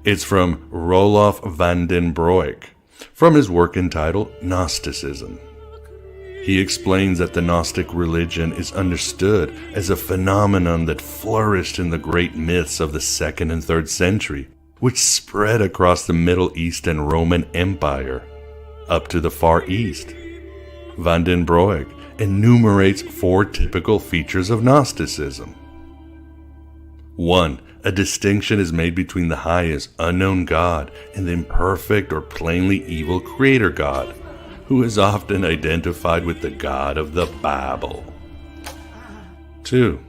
It's from Roelof van den Broek, from his work entitled Gnosticism. He explains that the Gnostic religion is understood as a phenomenon that flourished in the great myths of the 2nd and 3rd century, which spread across the Middle East and Roman Empire, up to the Far East. Van den Broek enumerates 4 typical features of Gnosticism. 1. A distinction is made between the highest, unknown God and the imperfect or plainly evil creator God, who is often identified with the God of the Bible. 2.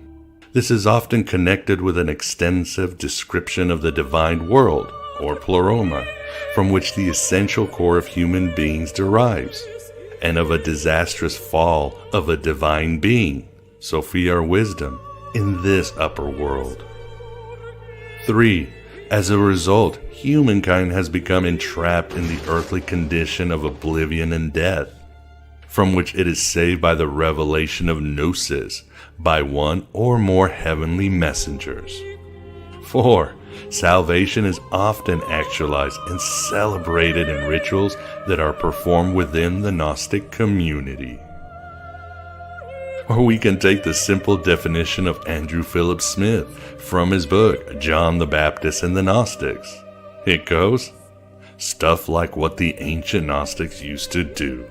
This is often connected with an extensive description of the divine world, or pleroma, from which the essential core of human beings derives, and of a disastrous fall of a divine being, Sophia or wisdom, in this upper world. 3. As a result, humankind has become entrapped in the earthly condition of oblivion and death, from which it is saved by the revelation of Gnosis by one or more heavenly messengers. 4. Salvation is often actualized and celebrated in rituals that are performed within the Gnostic community. Or we can take the simple definition of Andrew Philip Smith from his book, John the Baptist and the Gnostics. It goes, stuff like what the ancient Gnostics used to do.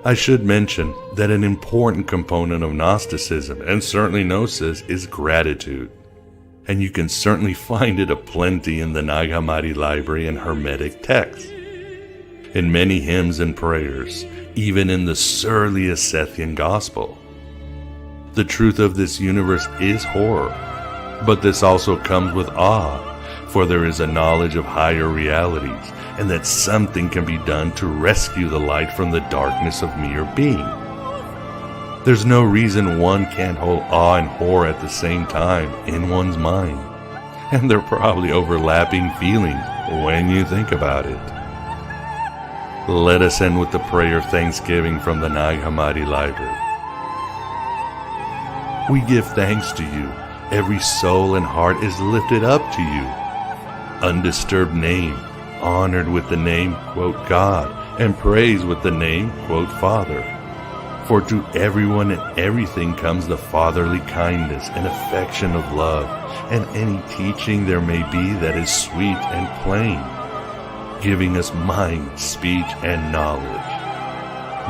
I should mention that an important component of Gnosticism, and certainly Gnosis, is gratitude. And you can certainly find it aplenty in the Nag Hammadi library and Hermetic texts. In many hymns and prayers, even in the surliest Sethian gospel. The truth of this universe is horror, but this also comes with awe, for there is a knowledge of higher realities, and that something can be done to rescue the light from the darkness of mere being. There's no reason one can't hold awe and horror at the same time in one's mind, and they're probably overlapping feelings when you think about it. Let us end with the prayer of thanksgiving from the Nag Hammadi library. We give thanks to you. Every soul and heart is lifted up to you. Undisturbed name, honored with the name, quote, God, and praised with the name, quote, Father. For to everyone and everything comes the fatherly kindness and affection of love, and any teaching there may be that is sweet and plain, giving us mind, speech, and knowledge.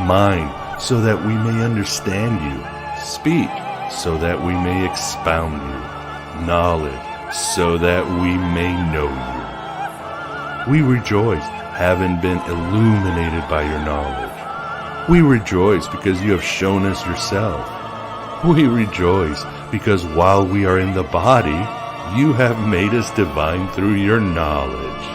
Mind, so that we may understand you. Speech, so that we may expound you. Knowledge, so that we may know you. We rejoice, having been illuminated by your knowledge. We rejoice because you have shown us yourself. We rejoice because while we are in the body, you have made us divine through your knowledge.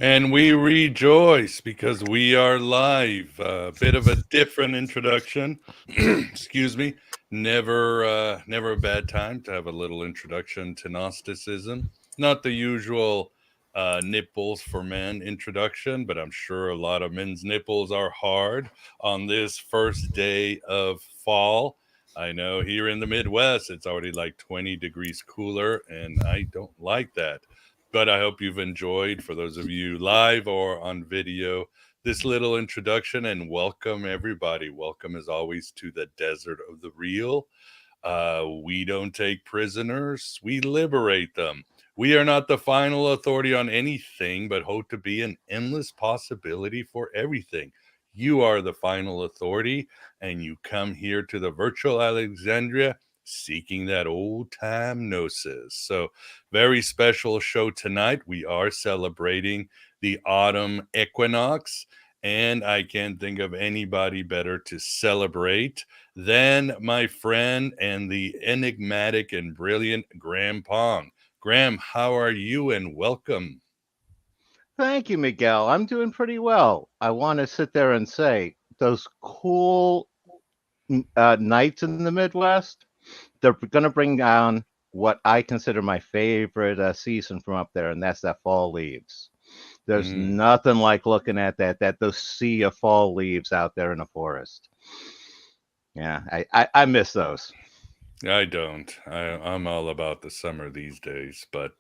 And we rejoice because we are live. A bit of a different introduction. Excuse me. Never a bad time to have a little introduction to Gnosticism. Not the usual nipples for men introduction, but I'm sure a lot of men's nipples are hard on this first day of fall. I know here in the Midwest, it's already like 20 degrees cooler, and I don't like that. But I hope you've enjoyed, for those of you live or on video, this little introduction, and welcome everybody. Welcome as always to the desert of the real. We don't take prisoners, we liberate them. We are not the final authority on anything, but hope to be an endless possibility for everything. You are the final authority, and you come here to the Virtual Alexandria seeking that old-time gnosis. So, very special show tonight. We are celebrating the autumn equinox, and I can't think of anybody better to celebrate than my friend and the enigmatic and brilliant Grampong. Graham, how are you, and welcome. Thank you, Miguel. I'm doing pretty well. I want to sit there and say those cool nights in the Midwest, they're going to bring down what I consider my favorite season from up there, and that's that fall leaves. There's nothing like looking at those sea of fall leaves out there in the forest. Yeah, I miss those. I don't. I'm all about the summer these days. But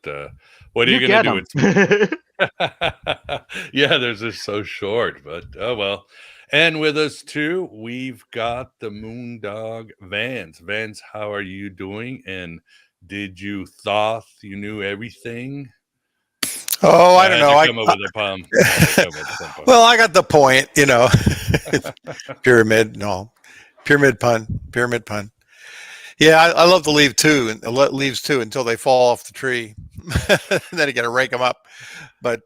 what are You you gonna get do? them. It's yeah, they're just so short. But oh well. And with us too, we've got the Moondog Vance. Vance, how are you doing? And did you Thoth? You knew everything. Oh, I I don't had know. to come up with a pun. I had to come up with some pun. Well, I got the point. Pyramid. No, pyramid pun. Yeah, I love the leaves too, and leaves too until they fall off the tree. And then you got to rake them up. But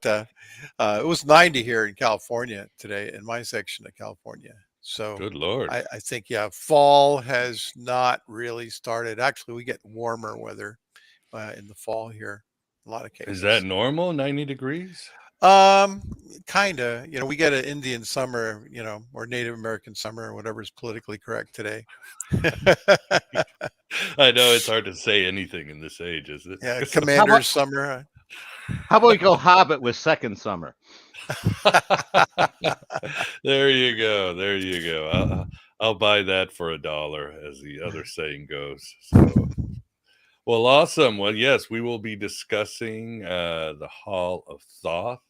it was 90 here in California today, in my section of California. So Good Lord. I think fall has not really started. Actually, we get warmer weather in the fall here, in a lot of Is that cases. normal? 90 degrees? Kind of. We get an Indian summer, or Native American summer, or whatever is politically correct today. I know it's hard to say anything in this age, is it? Yeah, How about commander's summer. how about we go Hobbit with second summer? There you go. There you go. I'll buy that for $1, as the other saying goes. So, well, awesome. Well, yes, we will be discussing the Hall of Thoth.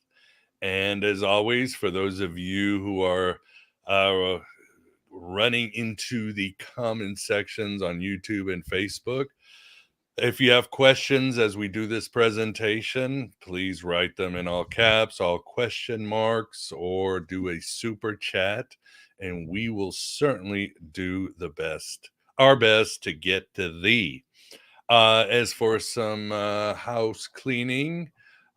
And as always, for those of you who are running into the comment sections on YouTube and Facebook, if you have questions as we do this presentation, please write them in all caps, all question marks, or do a super chat, and we will certainly do our best to get to thee. As for some house cleaning,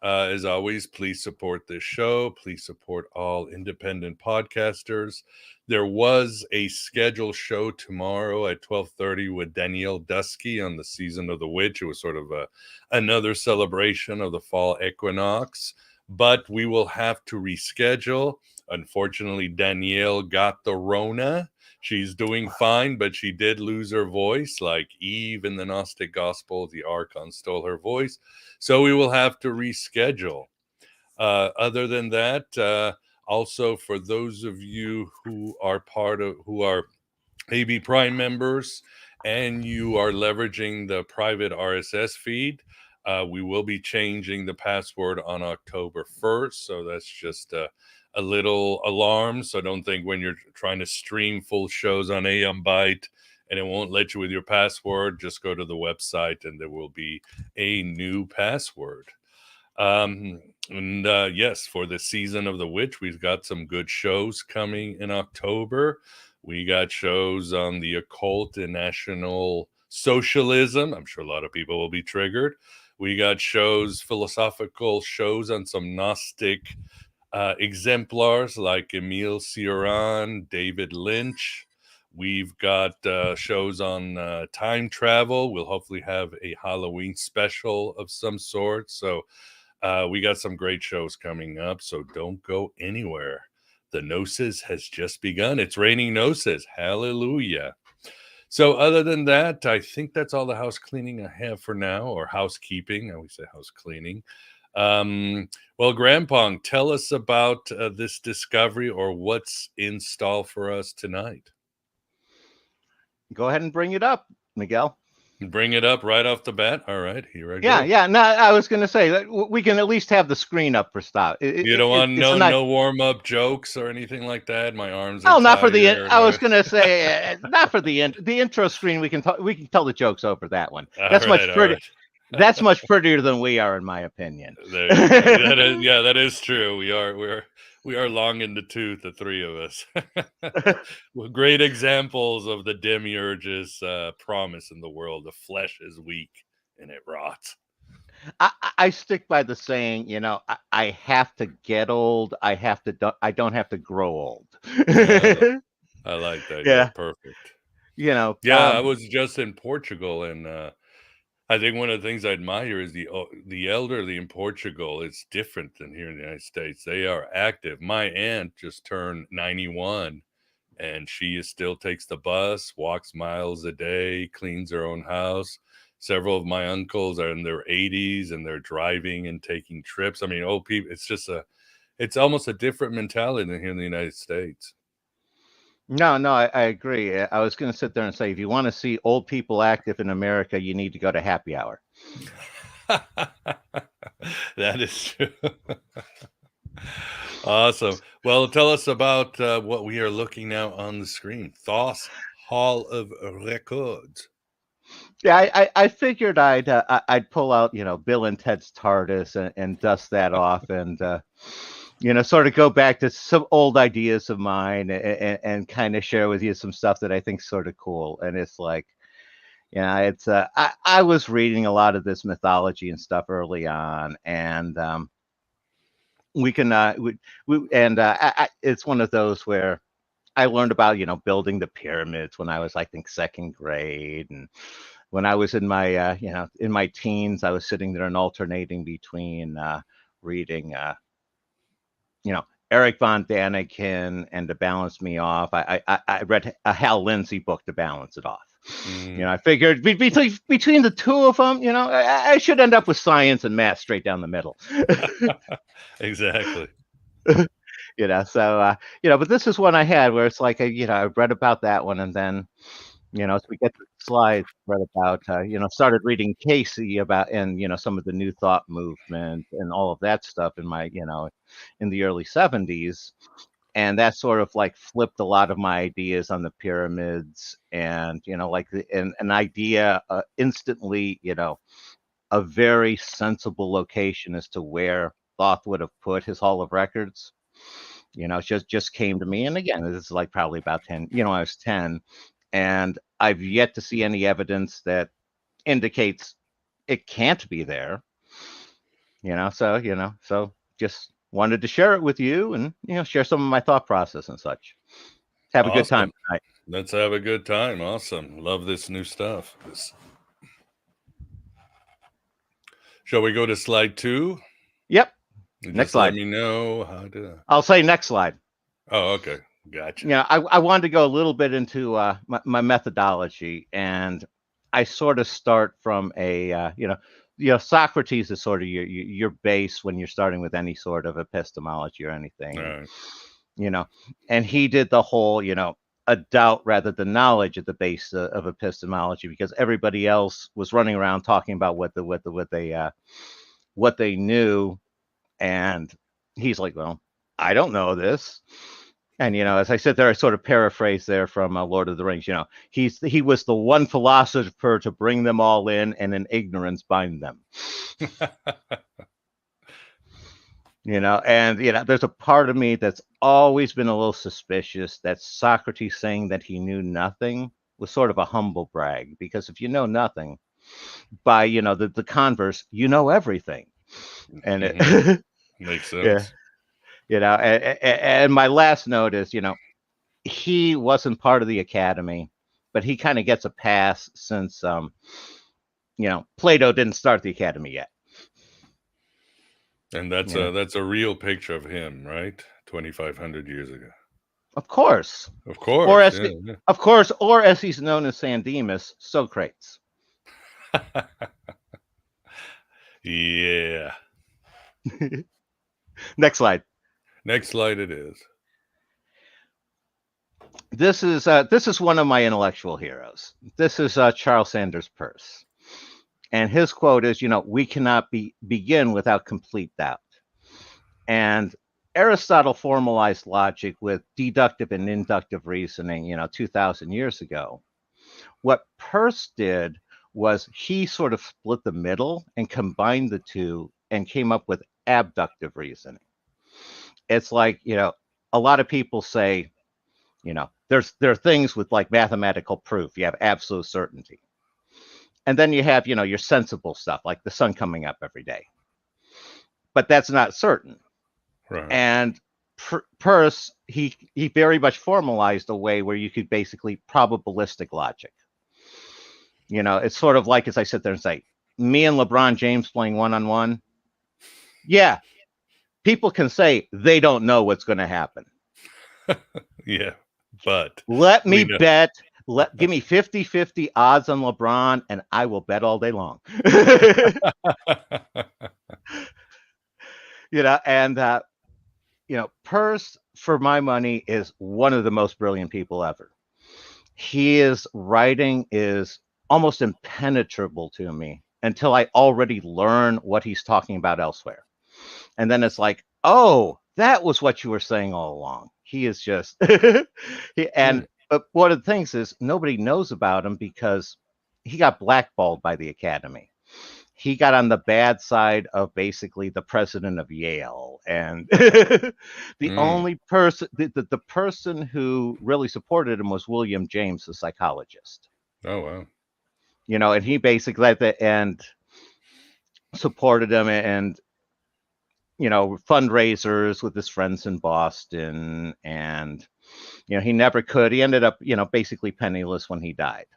as always, please support this show. Please support all independent podcasters. There was a scheduled show tomorrow at 12:30 with Danielle Dusky on the season of the witch. It was sort of another celebration of the fall equinox, but we will have to reschedule. Unfortunately, Danielle got the Rona. She's doing fine, but she did lose her voice. Like Eve in the Gnostic Gospel, the Archon stole her voice. So we will have to reschedule. Other than that, also for those of you who are AB Prime members and you are leveraging the private RSS feed, we will be changing the password on October 1st. So that's just a little alarm. So don't think when you're trying to stream full shows on AM Byte and it won't let you with your password, just go to the website and there will be a new password. Yes, for the season of the witch, we've got some good shows coming in October. We got shows on the occult and National Socialism. I'm sure a lot of people will be triggered. We got philosophical shows on some Gnostic exemplars like Emile Cioran, David Lynch. We've got shows on time travel. We'll hopefully have a Halloween special of some sort. So we got some great shows coming up. So don't go anywhere. The Gnosis has just begun. It's raining Gnosis. Hallelujah. So other than that, I think that's all the house cleaning I have for now, or housekeeping. I always say house cleaning. Well, Grampong, tell us about this discovery or what's in stall for us tonight. Go ahead and bring it up, Miguel. Bring it up right off the bat. All right, here I go. Yeah. No, I was going to say that we can at least have the screen up for stop. You don't want no warm up jokes or anything like that. My arms are not for the. tired, I was going to say not for the intro screen. We can tell the jokes over that one. That's much pretty. That's much prettier than we are, in my opinion. There you go. That is true. We are long in the tooth, the three of us. Well, great examples of the demiurge's promise in the world. The flesh is weak and it rots. I stick by the saying, I have to get old. I don't have to grow old. I like that. Yeah, perfect. Yeah, I was just in Portugal, and I think one of the things I admire is the elderly in Portugal. It's different than here in the United States. They are active. My aunt just turned 91, and she still takes the bus, walks miles a day, cleans her own house. Several of my uncles are in their 80s, and they're driving and taking trips. I mean, old people. It's almost a different mentality than here in the United States. No, no, I agree. I was going to sit there and say, if you want to see old people active in America, you need to go to happy hour. That is true. Awesome. Well, tell us about what we are looking now on the screen. Thoth Hall of Records. Yeah, I figured I'd pull out, Bill and Ted's TARDIS and dust that off and sort of go back to some old ideas of mine and kind of share with you some stuff that I think sort of cool. And it's like, it's I was reading a lot of this mythology and stuff early on, and we can it's one of those where I learned about building the pyramids when I was, I think, second grade, and when I was in my in my teens, I was sitting there and alternating between reading Eric von Daniken, and to balance me off, I read a Hal Lindsey book to balance it off. I figured between the two of them, I should end up with science and math straight down the middle. Exactly. So but this is one I had where it's like I read about that one, and then as we get to the slides, read about started reading Cayce about, and some of the New Thought movement and all of that stuff in my in the early 70s, and that sort of like flipped a lot of my ideas on the pyramids, and like an idea instantly, a very sensible location as to where Thoth would have put his Hall of Records. Just came to me, and again, this is like probably about 10. I was 10, and I've yet to see any evidence that indicates it can't be there. So just wanted to share it with you, and share some of my thought process and such. Have a good time tonight. Let's have a good time. Awesome. Love this new stuff. Shall we go to slide 2? Yep. Next slide. Let me know how to. I'll say next slide. Oh, okay. Gotcha. I wanted to go a little bit into my methodology, and I sort of start from a Socrates is sort of your base when you're starting with any sort of epistemology or anything. Right. And he did the whole a doubt rather than knowledge at the base of epistemology, because everybody else was running around talking about what they knew, and he's like, well, I don't know this. And as I said there, I sort of paraphrase there from Lord of the Rings. He was the one philosopher to bring them all in, and in ignorance bind them. And there's a part of me that's always been a little suspicious that Socrates saying that he knew nothing was sort of a humble brag, because if you know nothing, by the converse, you know everything, and it makes sense. And my last note is, he wasn't part of the academy, but he kind of gets a pass since, Plato didn't start the academy yet. And that's a real picture of him, right? 2,500 years ago. Of course. Of course. Or of course, or as he's known as San Dimas, Socrates. Yeah. Next slide. Next slide it is. This is one of my intellectual heroes. This is Charles Sanders Peirce. And his quote is, we cannot begin without complete doubt. And Aristotle formalized logic with deductive and inductive reasoning, 2,000 years ago. What Peirce did was he sort of split the middle and combined the two and came up with abductive reasoning. It's like, a lot of people say, there are things with like mathematical proof. You have absolute certainty. And then you have, your sensible stuff, like the sun coming up every day. But that's not certain. Right. And Peirce, he very much formalized a way where you could basically probabilistic logic. It's sort of like, as I sit there and say, me and LeBron James playing one-on-one. Yeah, people can say they don't know what's going to happen. Yeah, but let me bet. Give me 50-50 odds on LeBron, and I will bet all day long. And Peirce, for my money, is one of the most brilliant people ever. His writing is almost impenetrable to me until I already learn what he's talking about elsewhere. And then it's like, oh, that was what you were saying all along. He is just but one of the things is nobody knows about him because he got blackballed by the Academy. He got on the bad side of basically the president of Yale, and the only person, the person who really supported him was William James, the psychologist. Oh wow! And he basically at the end supported him, and fundraisers with his friends in Boston, and he never could. He ended up basically penniless when he died.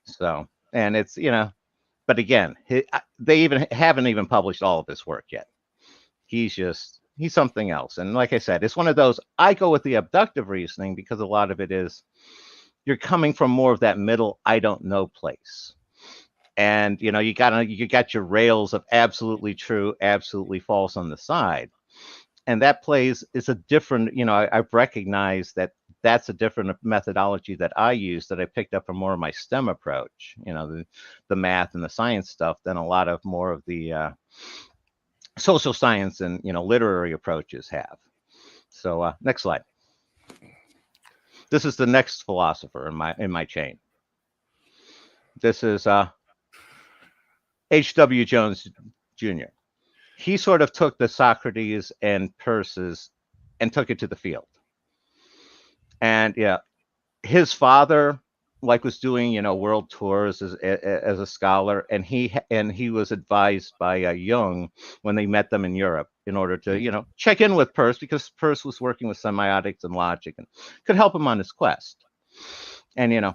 So, and it's but again, they haven't even published all of his work yet. He's something else. And like I said, it's one of those, I go with the abductive reasoning because a lot of it is you're coming from more of that middle I don't know place. And you got your rails of absolutely true, absolutely false on the side. And that plays is a different, I've recognized that that's a different methodology that I use that I picked up from more of my STEM approach, the math and the science stuff, than a lot of more of the social science and, literary approaches have. So next slide. This is the next philosopher in my chain. This is H.W. Jones Jr. He sort of took the Socrates and Peirce's and took it to the field. And his father was doing world tours as a scholar, and he was advised by Jung when they met them in Europe in order to check in with Peirce, because Peirce was working with semiotics and logic and could help him on his quest. And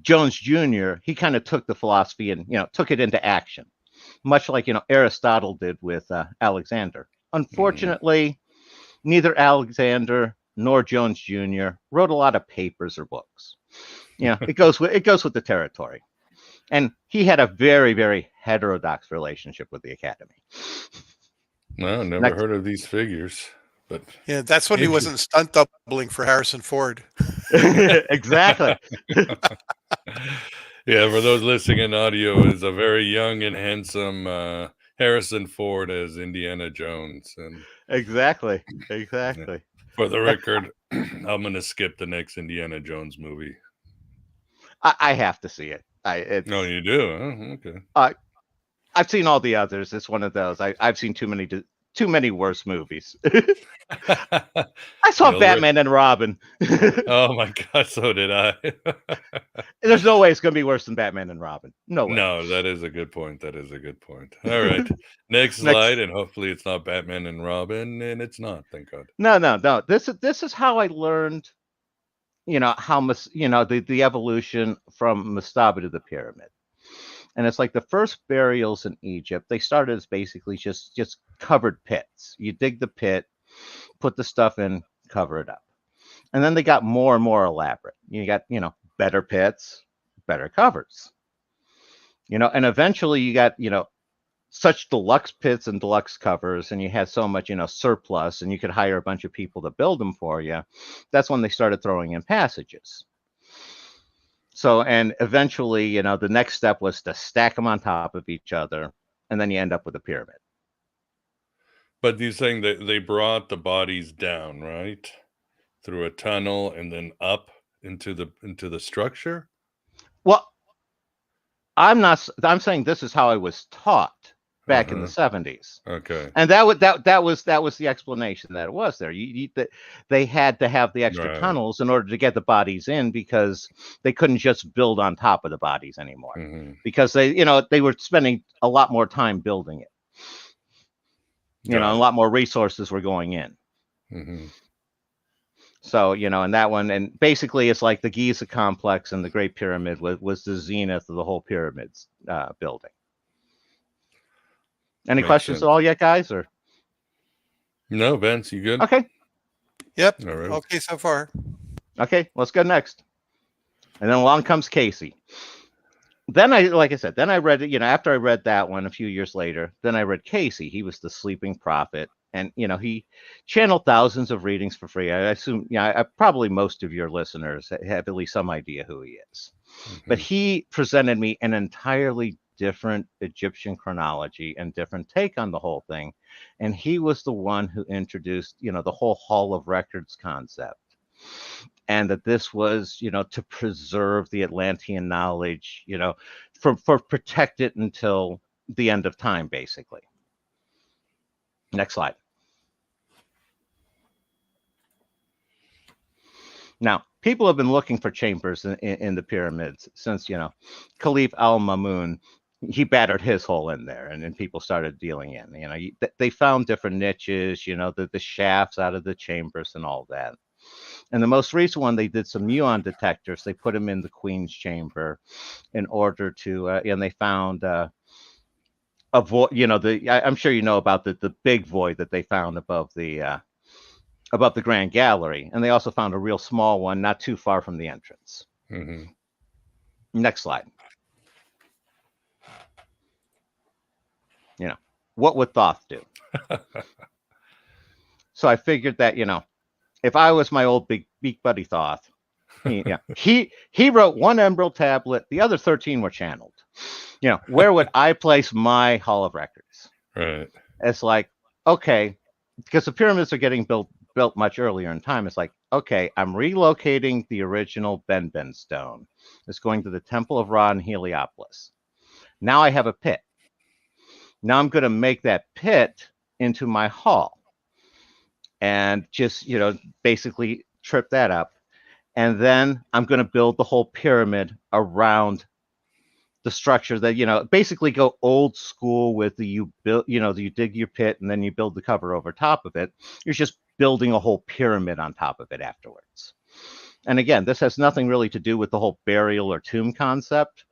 Jones Jr., he kind of took the philosophy and took it into action, much like Aristotle did with Alexander. Unfortunately, neither Alexander nor Jones Jr. wrote a lot of papers or books. It goes with the territory. And he had a very, very heterodox relationship with the Academy. Well, never heard of these figures, but yeah, that's when he wasn't stunt doubling for Harrison Ford. Exactly. Yeah, for those listening in audio, is a very young and handsome Harrison Ford as Indiana Jones. And exactly. For the record, I'm going to skip the next Indiana Jones movie. I have to see it. No, you do? Oh, okay. I've seen all the others. It's one of those. I've seen too many worse movies. I saw Batman and Robin. Oh my God, so did I. There's no way it's going to be worse than Batman and Robin. No way. No, that is a good point. All right. Next slide, and hopefully it's not Batman and Robin, and it's not, thank God. No. This is how I learned, how the evolution from mastaba to the pyramid. And it's like the first burials in Egypt, they started as basically just covered pits. You dig the pit, put the stuff in, cover it up. And then they got more and more elaborate. You got, better pits, better covers. And eventually you got, such deluxe pits and deluxe covers, and you had so much, surplus, and you could hire a bunch of people to build them for you. That's when they started throwing in passages. So, and eventually, the next step was to stack them on top of each other, and then you end up with a pyramid. But you're saying that they brought the bodies down, right? Through a tunnel and then up into the structure? Well, I'm saying this is how I was taught back in the 70s. Okay. And that was the explanation that it was there. They had to have the extra tunnels in order to get the bodies in, because they couldn't just build on top of the bodies anymore, because they were spending a lot more time building it. A lot more resources were going in. So, and that one, and basically it's like the Giza complex and the Great Pyramid was the zenith of the whole pyramids building. Any questions at all yet, guys? Or no, Vince, you good? Okay. Yep. All right. Okay, so far. Okay, let's go next. And then along comes Cayce. Then I read it, after I read that one a few years later, then I read Cayce. He was the sleeping prophet. And he channeled thousands of readings for free. I assume, probably most of your listeners have at least some idea who he is. But he presented me an entirely different Egyptian chronology and different take on the whole thing. And he was the one who introduced, the whole Hall of Records concept. And that this was, to preserve the Atlantean knowledge, for protect it until the end of time, basically. Next slide. Now, people have been looking for chambers in the pyramids since, Caliph al-Mamun, he battered his hole in there, and then people started dealing in. They found different niches, the shafts out of the chambers and all that. And the most recent one, they did some muon detectors. They put them in the Queen's chamber in order to, and they found a void. I'm sure you know about the big void that they found above the Grand Gallery, and they also found a real small one not too far from the entrance. Next slide. What would Thoth do? So I figured that, if I was my old big beak buddy Thoth, he wrote one emerald tablet, the other 13 were channeled. Where would I place my Hall of Records? Right. It's like, okay, because the pyramids are getting built much earlier in time. It's like, okay, I'm relocating the original Ben stone. It's going to the Temple of Ra in Heliopolis. Now I have a pit. Now I'm going to make that pit into my hall and just, basically trip that up. And then I'm going to build the whole pyramid around the structure that, basically go old school with you dig your pit and then you build the cover over top of it. You're just building a whole pyramid on top of it afterwards. And again, this has nothing really to do with the whole burial or tomb concept,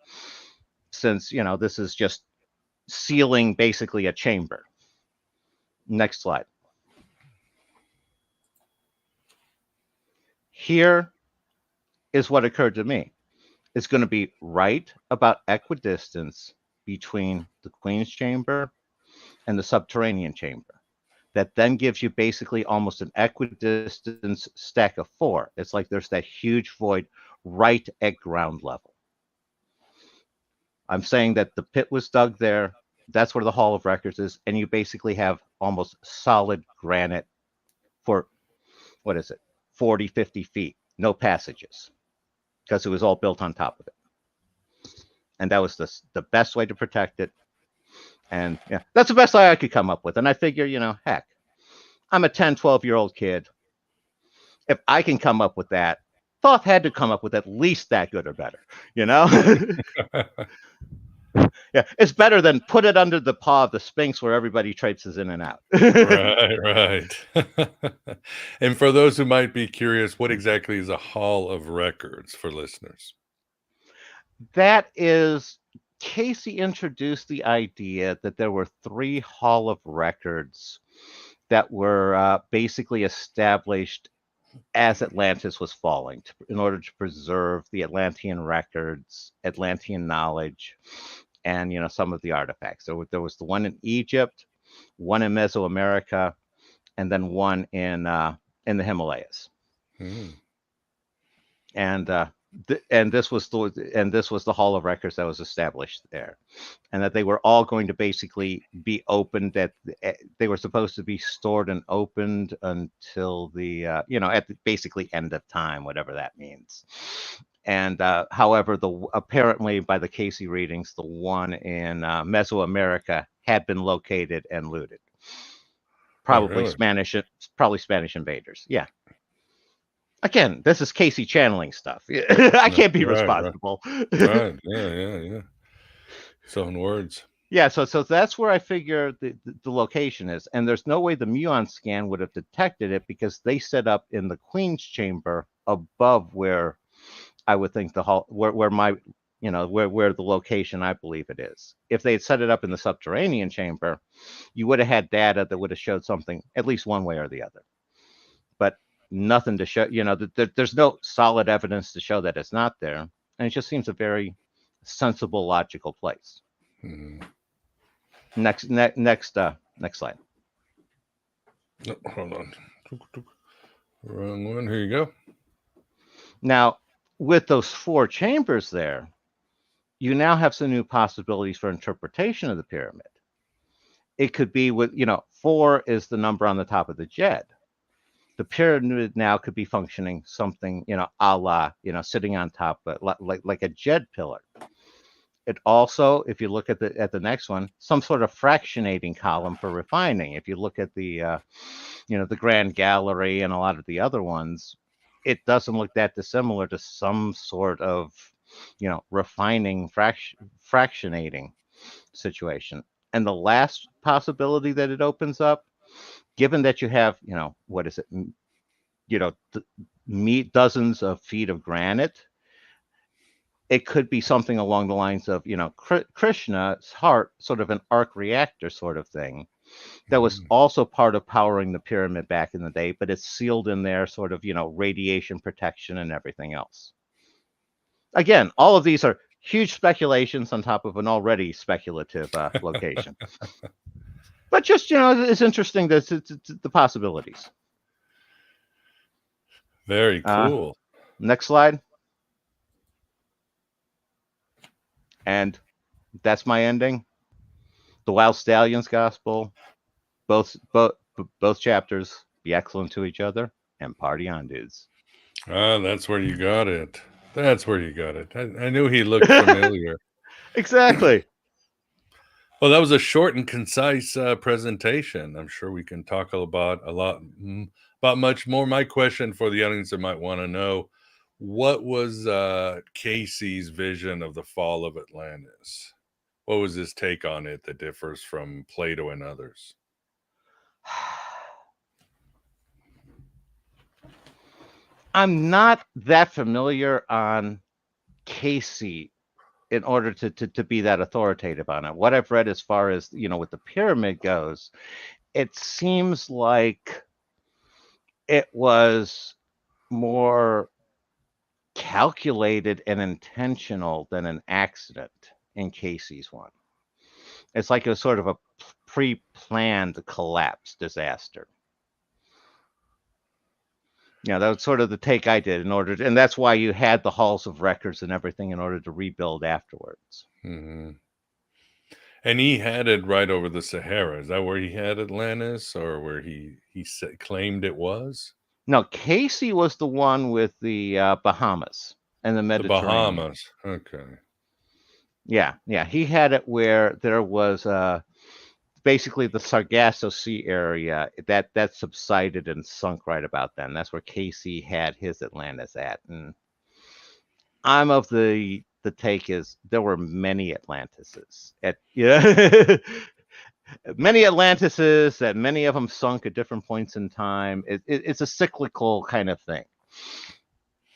since, this is just sealing basically a chamber. Next slide. Here is what occurred to me. It's going to be right about equidistance between the Queen's chamber and the subterranean chamber. That then gives you basically almost an equidistance stack of 4. It's like there's that huge void right at ground level. I'm saying that the pit was dug there. That's where the Hall of Records is. And you basically have almost solid granite for, 40, 50 feet. No passages, because it was all built on top of it. And that was the best way to protect it. And that's the best I could come up with. And I figure, heck, I'm a 10, 12-year-old kid. If I can come up with that, Thoth had to come up with at least that good or better, Yeah, it's better than put it under the paw of the Sphinx where everybody traipses in and out. Right. And for those who might be curious, what exactly is a Hall of Records for listeners? That is, Cayce introduced the idea that there were 3 Hall of Records that were basically established as Atlantis was falling in order to preserve the Atlantean records, Atlantean knowledge, and some of the artifacts. There was the one in Egypt, one in Mesoamerica, and then one in the Himalayas. And this was the Hall of Records that was established there, and that they were all going to basically be opened they were supposed to be stored and opened until the at the basically end of time, whatever that means. And however, apparently by the Cayce readings, the one in Mesoamerica had been located and looted. Probably Spanish invaders. Yeah. Again, this is Cayce channeling stuff. I can't be responsible. Right. Yeah. So in words. Yeah, so that's where I figure the location is. And there's no way the muon scan would have detected it, because they set up in the Queen's chamber above where I would think the hall, where my, where the location I believe it is. If they had set it up in the subterranean chamber, you would have had data that would have showed something at least one way or the other. But nothing to show, there's no solid evidence to show that it's not there. And it just seems a very sensible, logical place. Next slide. Oh, hold on. Wrong one. Here you go. Now, with those 4 chambers there, you now have some new possibilities for interpretation of the pyramid. It could be with, 4 is the number on the top of the jet. The pyramid now could be functioning something, a la, sitting on top, but like a jet pillar. It also, if you look at the next one, some sort of fractionating column for refining. If you look at the, the Grand Gallery and a lot of the other ones, it doesn't look that dissimilar to some sort of, refining fractionating situation. And the last possibility that it opens up, given that you have, what is it, dozens of feet of granite, it could be something along the lines of, Krishna's heart, sort of an arc reactor sort of thing. That was also part of powering the pyramid back in the day, but it's sealed in there, sort of, radiation protection and everything else. Again, all of these are huge speculations on top of an already speculative location. But just, it's interesting the possibilities. Very cool. Next slide. And that's my ending. The Wild Stallions Gospel. Both chapters be excellent to each other and party on, dudes. That's where you got it. That's where you got it. I knew he looked familiar. Exactly. Well, that was a short and concise presentation. I'm sure we can talk about much more. My question for the audience that might want to know, what was Cayce's vision of the fall of Atlantis? What was his take on it that differs from Plato and others? I'm not that familiar on Cayce in order to be that authoritative on it. What I've read as far as, with the pyramid goes, it seems like it was more calculated and intentional than an accident in Cayce's one. It's like it was sort of a pre-planned collapse disaster. Yeah, that was sort of the take I did and that's why you had the halls of records and everything in order to rebuild afterwards. Mm-hmm. And he had it right over the Sahara. Is that where he had Atlantis, or where he claimed it was? No, Cayce was the one with the Bahamas and the Mediterranean. The Bahamas. Okay. Yeah. He had it where there was basically the Sargasso Sea area that subsided and sunk right about then. That's where Cayce had his Atlantis at. And I'm of the take is there were many Atlantises many Atlantises, that many of them sunk at different points in time. It's a cyclical kind of thing.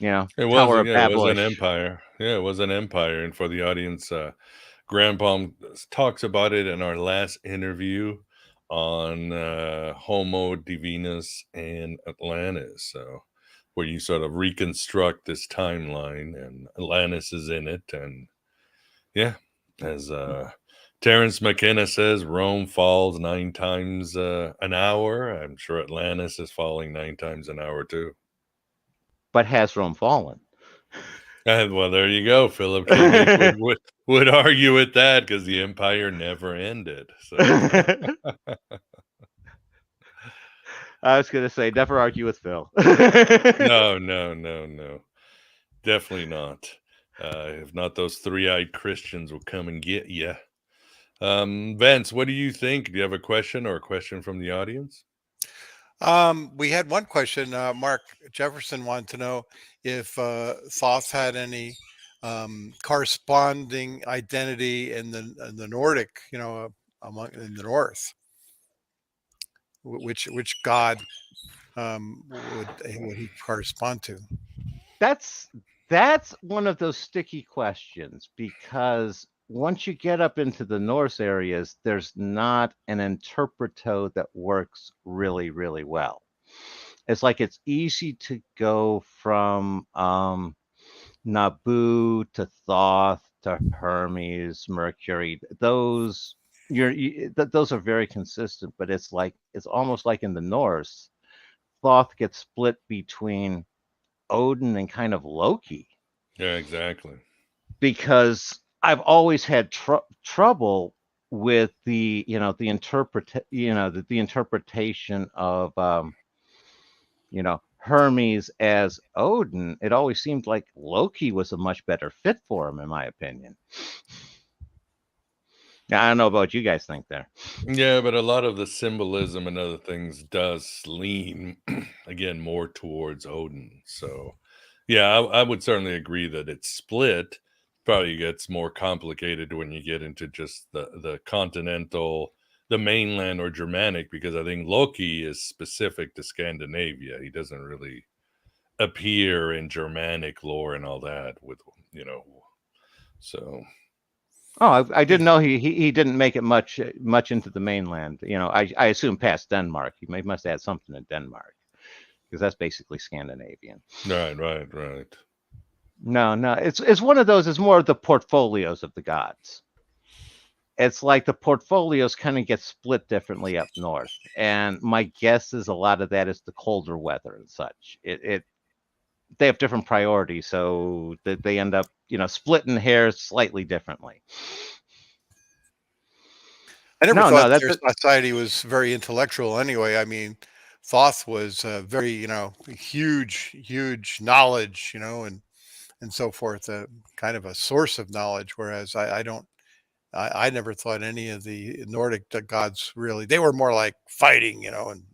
It was an empire. Yeah, it was an empire. And for the audience, Grampong talks about it in our last interview on Homo, divinas, and Atlantis. So, where you sort of reconstruct this timeline, and Atlantis is in it. And yeah, as Terence McKenna says, Rome falls 9 times an hour. I'm sure Atlantis is falling 9 times an hour too. But has Rome fallen? Well, there you go. Philip K. Dick would argue with that, because the empire never ended. So. I was going to say, never argue with Phil. No. Definitely not. If not, those 3-eyed Christians will come and get you. Vance, what do you think? Do you have a question or a question from the audience? We had one question. Mark Jefferson wanted to know if Thoth had any corresponding identity in the Nordic, in the North. Which god would he correspond to? That's one of those sticky questions, because once you get up into the Norse areas, there's not an interpreto that works really, really well. It's like it's easy to go from Nabu to Thoth to Hermes, Mercury. Those, those are very consistent, but it's almost like in the Norse, Thoth gets split between Odin and kind of Loki. Yeah, exactly. Because I've always had trouble with the interpretation of Hermes as Odin. It always seemed like Loki was a much better fit for him, in my opinion. Now, I don't know about what you guys think there. Yeah, but a lot of the symbolism and other things does lean, again, more towards Odin. So, yeah, I would certainly agree that it's split. Probably gets more complicated when you get into just the continental, the mainland or Germanic, because I think Loki is specific to Scandinavia. He doesn't really appear in Germanic lore and all that so. Oh, I didn't know he didn't make it much into the mainland. I assume past Denmark. He must have had something in Denmark, because that's basically Scandinavian. Right. No, it's one of those. It's more of the portfolios of the gods. It's like the portfolios kind of get split differently up north, and my guess is a lot of that is the colder weather and such. They have different priorities, so that they end up splitting hairs slightly differently. I never thought their society was very intellectual anyway. I mean, Thoth was very, huge knowledge, and so forth, kind of a source of knowledge. Whereas I never thought any of the Nordic gods really, they were more like fighting, and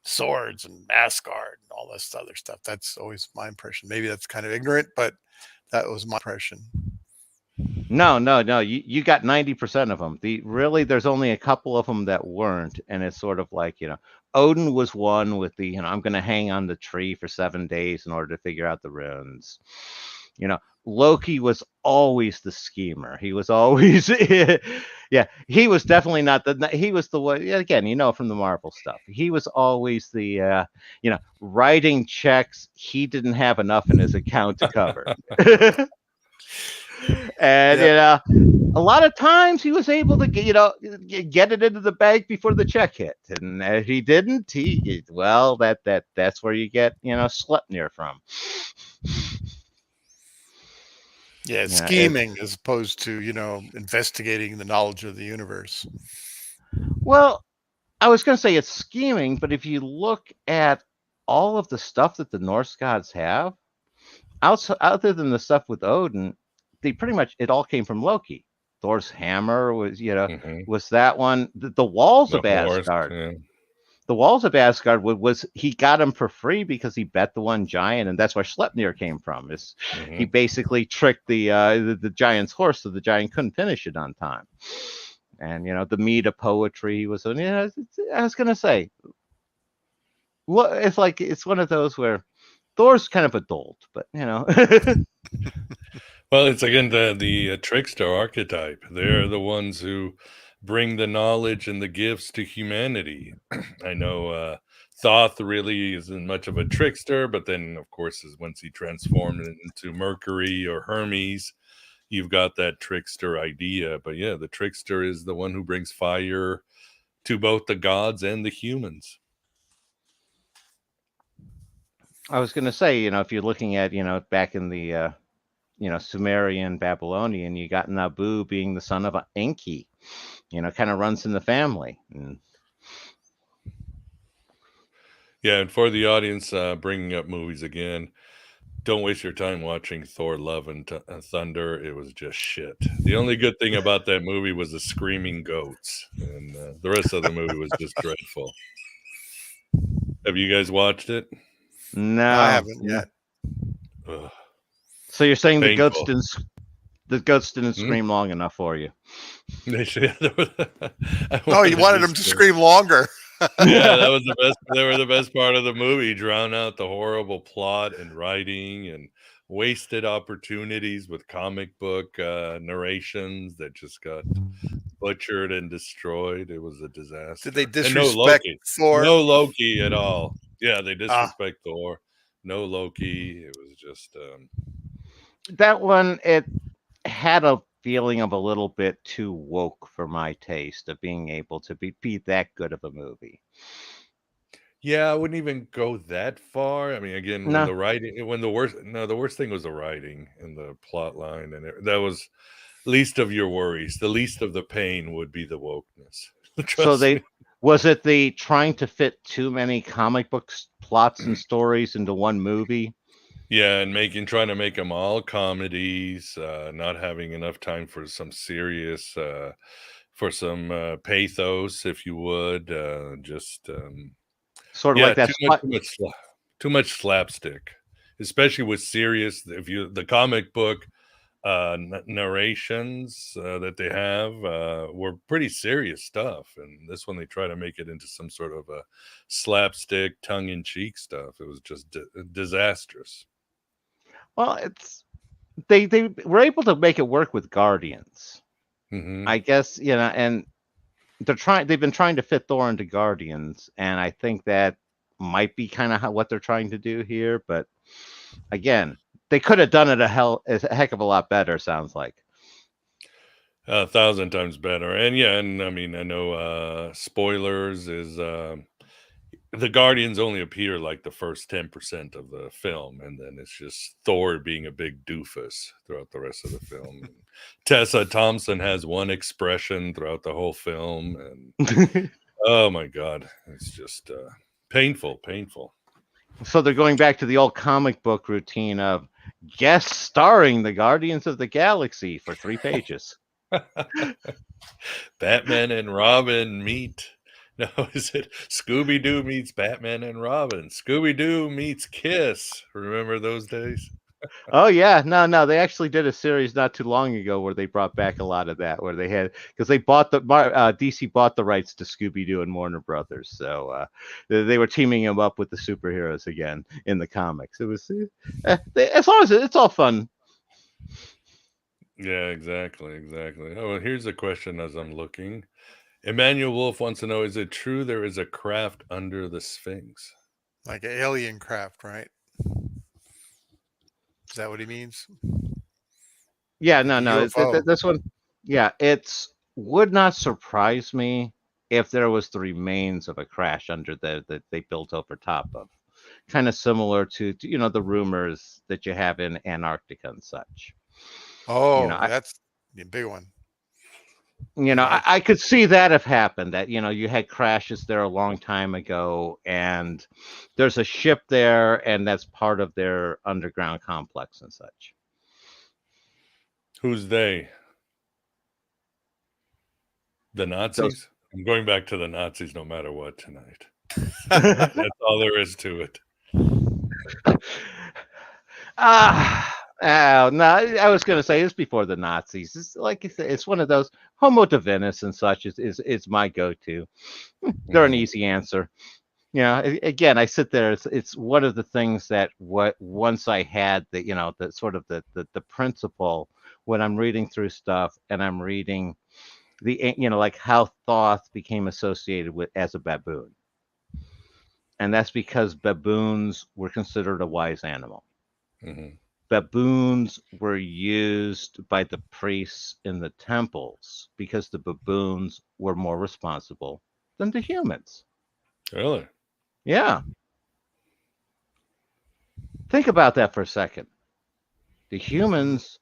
swords and Asgard and all this other stuff. That's always my impression. Maybe that's kind of ignorant, but that was my impression. No. You got 90% of them. There's only a couple of them that weren't, and it's sort of like Odin was one with the I'm going to hang on the tree for 7 days in order to figure out the runes. Loki was always the schemer. He was always, yeah. He was definitely not he was the one. Again, from the Marvel stuff. He was always the, writing checks. He didn't have enough in his account to cover. And a lot of times he was able to get it into the bank before the check hit, and if he didn't, that's where you get Sleipnir from. Yeah, scheming as opposed to investigating the knowledge of the universe. Well, I was going to say it's scheming, but if you look at all of the stuff that the Norse gods have, other than the stuff with Odin, pretty much it all came from Loki. Thor's hammer was was that one. The walls of Asgard. Yeah. The walls of Asgard he got him for free because he bet the one giant, and that's where Sleipnir came from. He basically tricked the giant's horse, so the giant couldn't finish it on time. And the meat of poetry was. I was gonna say, well, it's one of those where Thor's kind of a dolt, but Well, it's again the trickster archetype. They're the ones who bring the knowledge and the gifts to humanity. I know Thoth really isn't much of a trickster, but then, of course, once he transformed into Mercury or Hermes, you've got that trickster idea. But yeah, the trickster is the one who brings fire to both the gods and the humans. I was going to say, if you're looking at, back in the, Sumerian, Babylonian, you got Nabu being the son of Enki, kind of runs in the family. Yeah, and for the audience, bringing up movies again, don't waste your time watching Thor: Love and Thunder. It was just shit. The only good thing about that movie was the screaming goats, and the rest of the movie was just dreadful. Have you guys watched it? No, I haven't yet. Ugh. So you're saying the goats didn't scream long enough for you? They should. Oh, you wanted them to scream longer. Yeah, that was the best. They were the best part of the movie. Drown out the horrible plot and writing and wasted opportunities with comic book narrations that just got butchered and destroyed. It was a disaster. Did they disrespect Thor? No Loki at all. Yeah, they disrespect Thor. No Loki. It was just that one. It had a feeling of a little bit too woke for my taste of being able to be that good of a movie. Yeah, I wouldn't even go that far. I mean, again, when No. the worst thing was the writing and the plot line, and that was least of your worries. The least of the pain would be the wokeness. So Trust me. was it the trying to fit too many comic books plots and stories into one movie? Yeah, and trying to make them all comedies, not having enough time for some serious, for some pathos, if you would, just Sort of yeah, like that too much slapstick, especially with serious. If you the comic book narrations that they have were pretty serious stuff, and this one they try to make it into some sort of a slapstick, tongue-in-cheek stuff. It was just disastrous. Well, they were able to make it work with Guardians. Hmm. I guess, and they've been trying to fit Thor into Guardians, and I think that might be kind of what they're trying to do here, but again, they could have done it a heck of a lot better, sounds like. 1,000 times better. And yeah, and I mean, I know spoilers is the Guardians only appear like the first 10% of the film, and then it's just Thor being a big doofus throughout the rest of the film. And Tessa Thompson has one expression throughout the whole film, and oh my god, it's just painful. So they're going back to the old comic book routine of guest starring the Guardians of the Galaxy for 3 pages. Batman and Robin meet. No, is it Scooby-Doo meets Batman and Robin? Scooby-Doo meets Kiss. Remember those days? Oh yeah, no, they actually did a series not too long ago where they brought back a lot of that, where they had because they bought DC bought the rights to Scooby-Doo and Warner Brothers, so they were teaming them up with the superheroes again in the comics. It was as long as it's all fun. Yeah, exactly. Oh, well, here's a question as I'm looking. Emmanuel Wolf wants to know, is it true there is a craft under the Sphinx? Like an alien craft, right? Is that what he means? Yeah, Like a no, UFO. this one, yeah, would not surprise me if there was the remains of a crash under that they built over top of, kind of similar to the rumors that you have in Antarctica and such. Oh, I, that's the big one. I could see that have happened. That you had crashes there a long time ago, and there's a ship there, and that's part of their underground complex and such. Who's they? The Nazis? I'm going back to the Nazis no matter what tonight. That's all there is to it. No, I was going to say it's before the Nazis. It's like you said, it's one of those Homo divinas and such is my go-to. They're an easy answer. Again, I sit there. It's one of the things that once I had the sort of the principle when I'm reading through stuff and I'm reading like how Thoth became associated with as a baboon, and that's because baboons were considered a wise animal. Mm-hmm. Baboons were used by the priests in the temples because the baboons were more responsible than the humans. Really? Yeah. Think about that for a second. The humans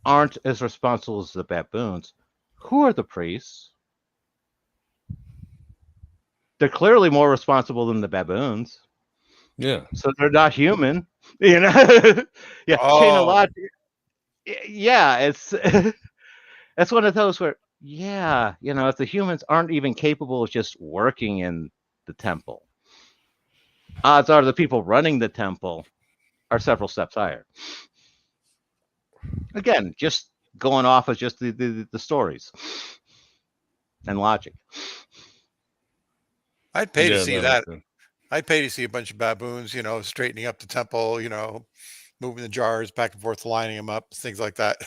aren't as responsible as the baboons. Who are the priests? They're clearly more responsible than the baboons. Yeah. So they're not human. Yeah, chain of logic. Yeah, it's that's one of those where, if the humans aren't even capable of just working in the temple, odds are the people running the temple are several steps higher. Again, just going off of just the stories and logic. I'd pay to see that. Makes sense. I'd pay to see a bunch of baboons, straightening up the temple, moving the jars back and forth, lining them up, things like that.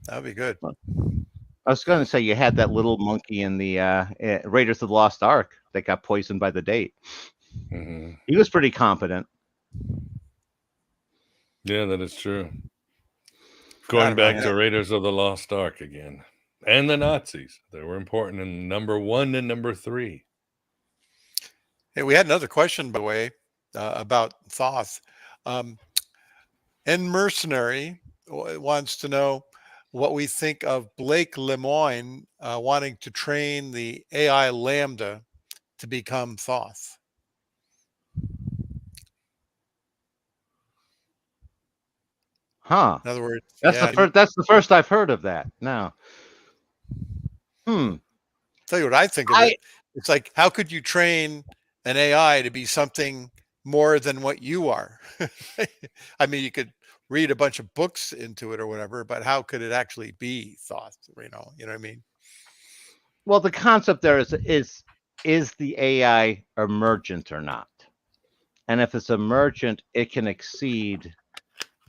That'd be good. I was going to say you had that little monkey in the Raiders of the Lost Ark that got poisoned by the date. Mm-hmm. He was pretty competent. Yeah, that is true. Going back know. to Raiders of the Lost Ark again. And the Nazis. They were important in number 1 and number 3. Hey, we had another question, by the way, about Thoth. And Mercenary wants to know what we think of Blake Lemoine wanting to train the AI Lambda to become Thoth. Huh. In other words, That's the first I've heard of that. Now. Tell you what I think of it. It's like, how could you train an AI to be something more than what you are? I mean, you could read a bunch of books into it or whatever, but how could it actually be Thoth? You know what I mean? Well, the concept there is the AI emergent or not? And if it's emergent, it can exceed,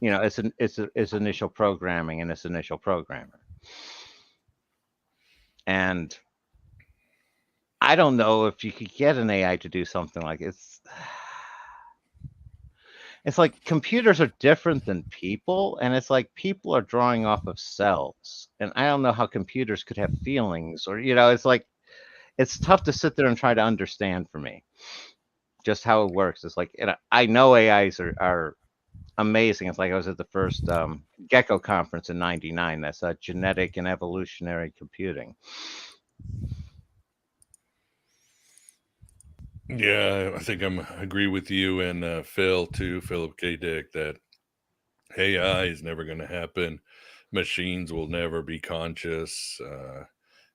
its initial programming and its initial programmer. And I don't know if you could get an AI to do something like it's like computers are different than people, and it's like people are drawing off of cells, and I don't know how computers could have feelings, or it's like it's tough to sit there and try to understand for me just how it works. It's like, I know AIs are amazing. It's like I was at the first Gecko conference in '99. That's genetic and evolutionary computing. Yeah, I think I agree with you and Phil too, Philip K. Dick, that AI is never going to happen. Machines will never be conscious.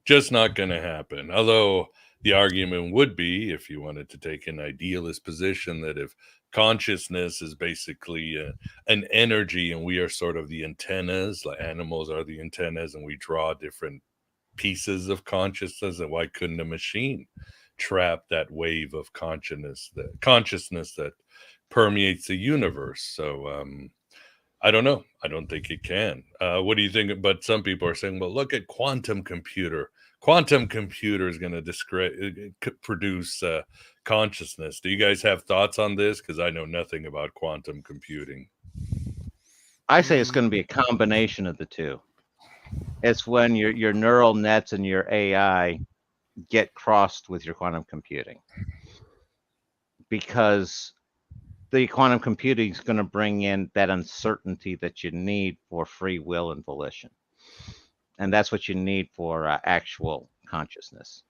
Just not going to happen. Although the argument would be, if you wanted to take an idealist position, that if consciousness is basically an energy and we are sort of the antennas, like animals are the antennas, and we draw different pieces of consciousness, and why couldn't a machine trap that wave of consciousness that permeates the universe? So I don't know. I don't think it can. What do you think? But some people are saying, well, look at quantum computer. Quantum computer is going to produce consciousness. Do you guys have thoughts on this? Because I know nothing about quantum computing. I say it's going to be a combination of the two. It's when your neural nets and your AI get crossed with your quantum computing, because the quantum computing is going to bring in that uncertainty that you need for free will and volition. And that's what you need for actual consciousness.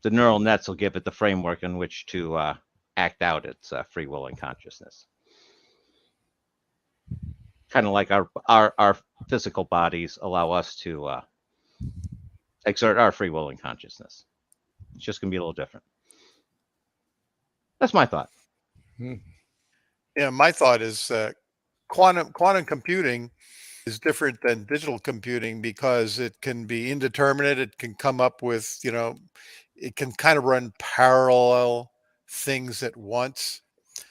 The neural nets will give it the framework in which to act out its free will and consciousness. Kind of like our physical bodies allow us to exert our free will and consciousness. It's just going to be a little different. That's my thought. Yeah, my thought is quantum computing is different than digital computing because it can be indeterminate. It can come up with, it can kind of run parallel things at once.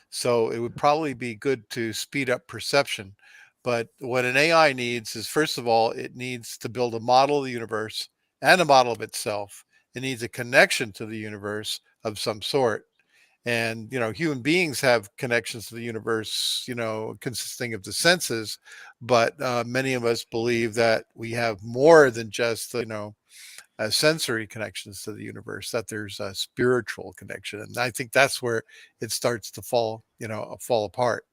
So it would probably be good to speed up perception. But what an AI needs is, first of all, it needs to build a model of the universe and a model of itself. It needs a connection to the universe of some sort. And, human beings have connections to the universe, consisting of the senses. But many of us believe that we have more than just, sensory connections to the universe, that there's a spiritual connection. And I think that's where it starts to fall apart.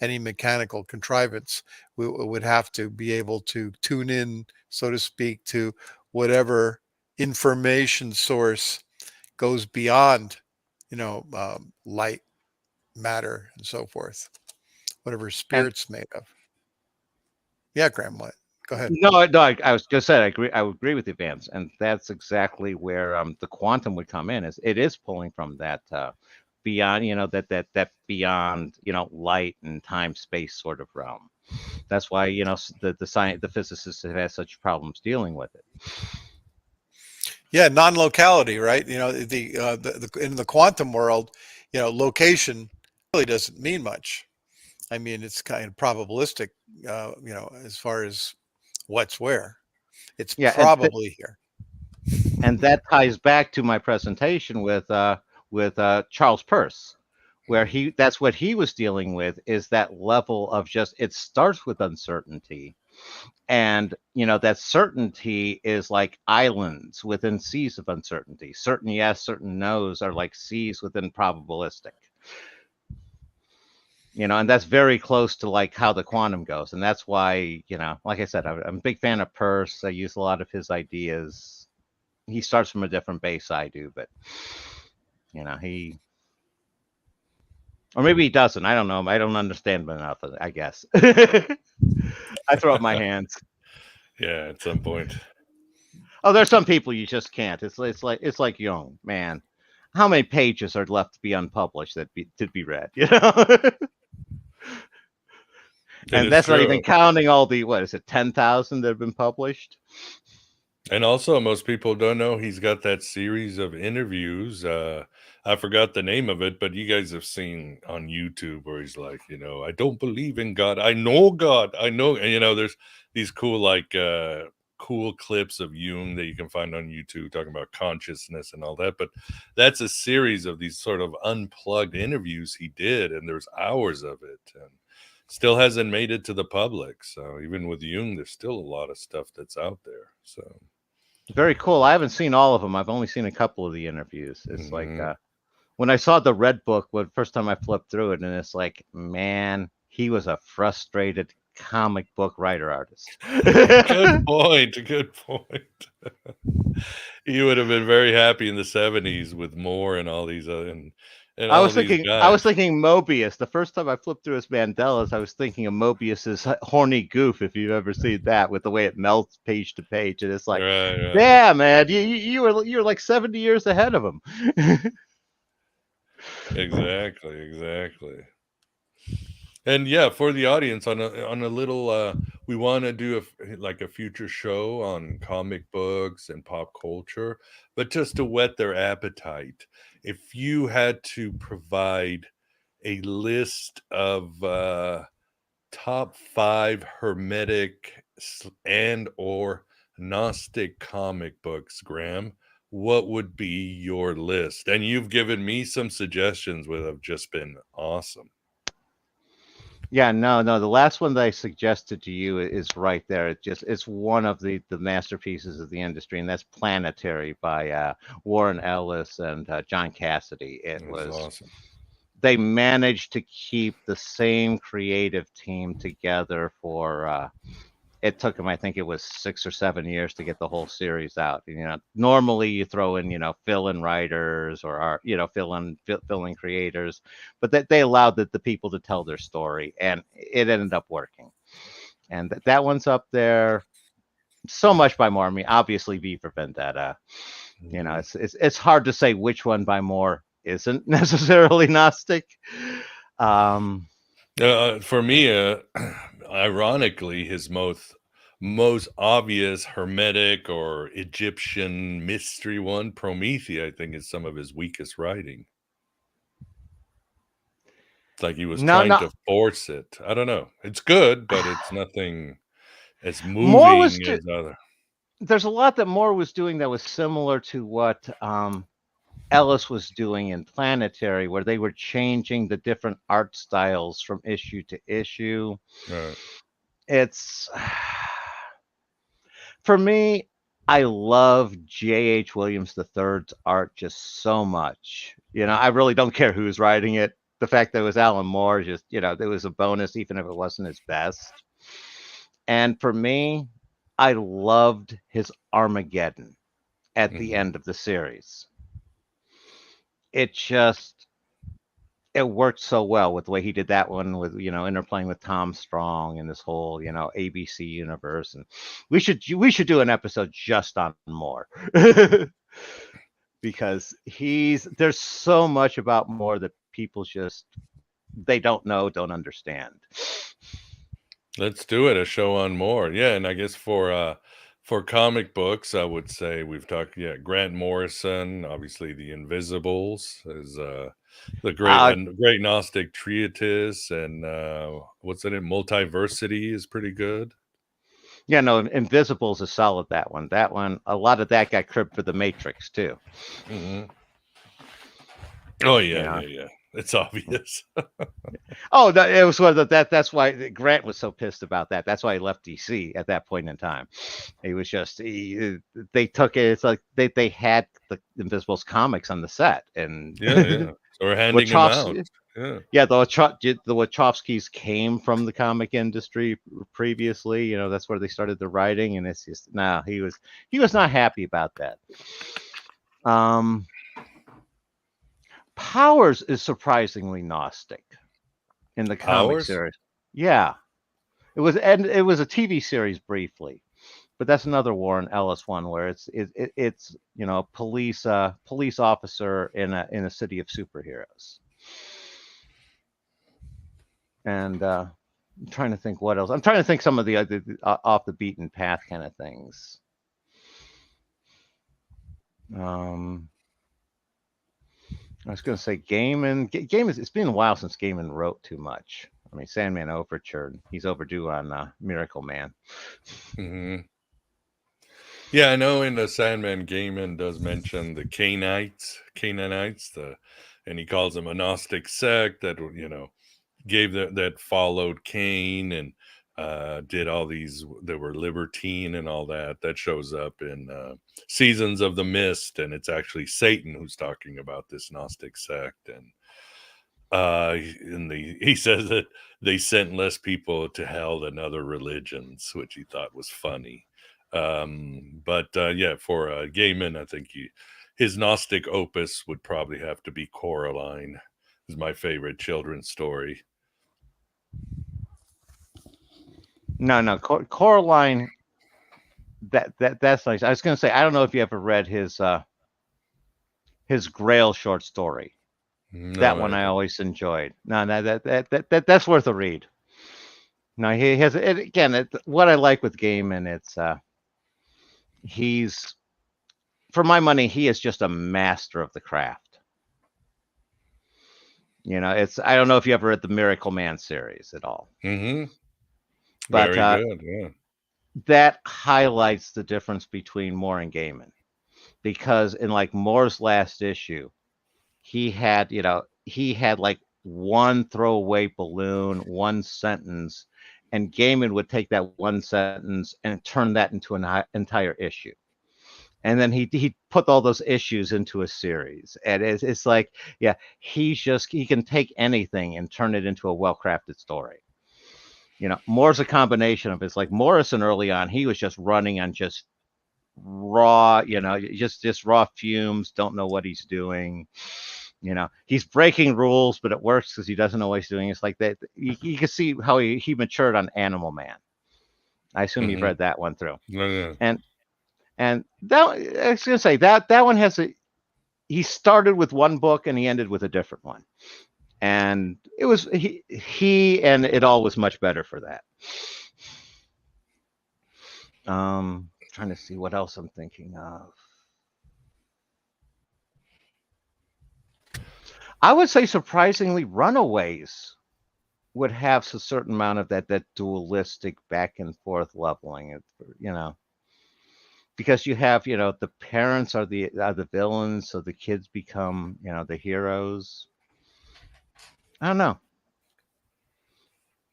Any mechanical contrivance would have to be able to tune in, so to speak, to whatever information source goes beyond, light, matter, and so forth, whatever spirit's made of. Yeah, Graham, what? Go ahead. No, I was just saying, I would agree with you, Vance, and that's exactly where the quantum would come in. Is it is pulling from that beyond, that beyond, light and time space sort of realm. That's why the physicists have had such problems dealing with it. Yeah, non-locality, right? The in the quantum world, location really doesn't mean much. I mean, it's kind of probabilistic, as far as what's where. It's probably here. And that ties back to my presentation with Charles Peirce, where that's what he was dealing with, is that level of just, it starts with uncertainty. And, that certainty is like islands within seas of uncertainty. Certain yes, certain no's are like seas within probabilistic. And that's very close to like how the quantum goes. And that's why, like I said, I'm a big fan of Peirce. I use a lot of his ideas. He starts from a different base I do, but, or maybe he doesn't. I don't know. I don't understand enough of it, I guess. I throw up my hands. Yeah, at some point. Oh, there's some people you just can't. It's like Jung, man. How many pages are left to be unpublished to be read? And that's not even counting all the, what is it, 10,000 that have been published? And also, most people don't know he's got that series of interviews. I forgot the name of it, but you guys have seen on YouTube where he's like, I don't believe in God. I know God. I know. And, there's these cool, cool clips of Jung that you can find on YouTube talking about consciousness and all that. But that's a series of these sort of unplugged interviews he did, and there's hours of it. And still hasn't made it to the public. So even with Jung, there's still a lot of stuff that's out there. So very cool. I haven't seen all of them. I've only seen a couple of the interviews. It's like when I saw the Red Book, first time I flipped through it, and it's like, man, he was a frustrated comic book writer artist. Good point. Good point. He would have been very happy in the 70s with Moore and all these I was thinking Mobius. The first time I flipped through his Mandelas, I was thinking of Mobius's horny goof, if you've ever seen that, with the way it melts page to page, and it's like, right. Yeah, man, you were like 70 years ahead of him. Exactly. And yeah, for the audience, on a little, we want to do a future show on comic books and pop culture, but just to whet their appetite, if you had to provide a list of top 5 Hermetic and or Gnostic comic books, Graham, what would be your list? And you've given me some suggestions that have just been awesome. Yeah, no. The last one that I suggested to you is right there. It's one of the masterpieces of the industry, and that's Planetary by Warren Ellis and John Cassidy. It was awesome. They managed to keep the same creative team together for it took them, I think it was 6 or 7 years to get the whole series out. Normally you throw in, fill-in writers or fill-in creators, but they allowed the people to tell their story, and it ended up working. And that one's up there. So much by Moore. I mean, obviously V for Vendetta. It's hard to say which one by Moore isn't necessarily Gnostic. For me, ironically, his most obvious Hermetic or Egyptian mystery one, Promethea, I think, is some of his weakest writing. It's like he was trying to force it. I don't know. It's good, but it's nothing as moving as other. There's a lot that Moore was doing that was similar to what Ellis was doing in Planetary, where they were changing the different art styles from issue to issue. Right. It's, for me, I love J.H. Williams III's art just so much. I really don't care who's writing it. The fact that it was Alan Moore, just, it was a bonus, even if it wasn't his best. And for me, I loved his Armageddon at the end of the series. It worked so well with the way he did that one, with interplaying with Tom Strong and this whole ABC universe. And we should do an episode just on Moore because there's so much about Moore that people they don't know, don't understand. Let's do it, a show on Moore. Yeah, and I guess for comic books, I would say we've talked, Grant Morrison, obviously The Invisibles is the great Gnostic treatise, and what's in it? Multiversity is pretty good. Yeah, no, Invisibles is solid. That one, a lot of that got cribbed for The Matrix too. Mm-hmm. Oh yeah. it's obvious. Oh, no, it was one of that's why Grant was so pissed about that. That's why he left DC at that point in time. He was just they took it. It's like they had the Invisibles comics on the set, and Yeah. So we're handing them out. Yeah. the Wachowskis came from the comic industry previously. That's where they started the writing, and it's just he was not happy about that. Powers is surprisingly Gnostic in the comic Powers? series. Yeah, it was a TV series briefly, but that's another Warren Ellis one where it's police officer in a city of superheroes. And I'm trying to think what else. I'm trying to think some of the other off the beaten path kind of things. I was going to say Gaiman. It's been a while since Gaiman wrote too much. I mean, Sandman Overture. He's overdue on Miracle Man. Mm-hmm. Yeah, I know in the Sandman, Gaiman does mention the Canaanites, and he calls them a Gnostic sect that that followed Cain and did all these that were libertine and all that. That shows up in Seasons of the Mist, and it's actually Satan who's talking about this Gnostic sect. And he says that they sent less people to hell than other religions, which he thought was funny. But for Gaiman, I think his Gnostic opus would probably have to be Coraline. Is my favorite children's story. No, Coraline. That's nice. I was going to say I don't know if you ever read his Grail short story. No, that one I always enjoyed. No, that's worth a read. No, he has it again. What I like with Gaiman, it's he's, for my money, he is just a master of the craft. I don't know if you ever read the Miracle Man series at all. Mm-hmm. But very good, yeah. That highlights the difference between Moore and Gaiman, because in like Moore's last issue, he had like one throwaway balloon, one sentence, and Gaiman would take that one sentence and turn that into an entire issue. And then he put all those issues into a series. And it's like, yeah, he can take anything and turn it into a well-crafted story. Moore's a combination of it's like Morrison early on, he was just running on just raw, just raw fumes, don't know what he's doing. He's breaking rules, but it works because he doesn't know what he's doing. It's like that. You can see how he matured on Animal Man. I assume you've read that one through. Yeah. And that, I was going to say that one he started with one book and he ended with a different one. And it was he and it all was much better for that. Trying to see what else I'm thinking of. I would say surprisingly, Runaways would have a certain amount of that dualistic back and forth leveling. Because you have the parents are the villains, so the kids become the heroes. I don't know.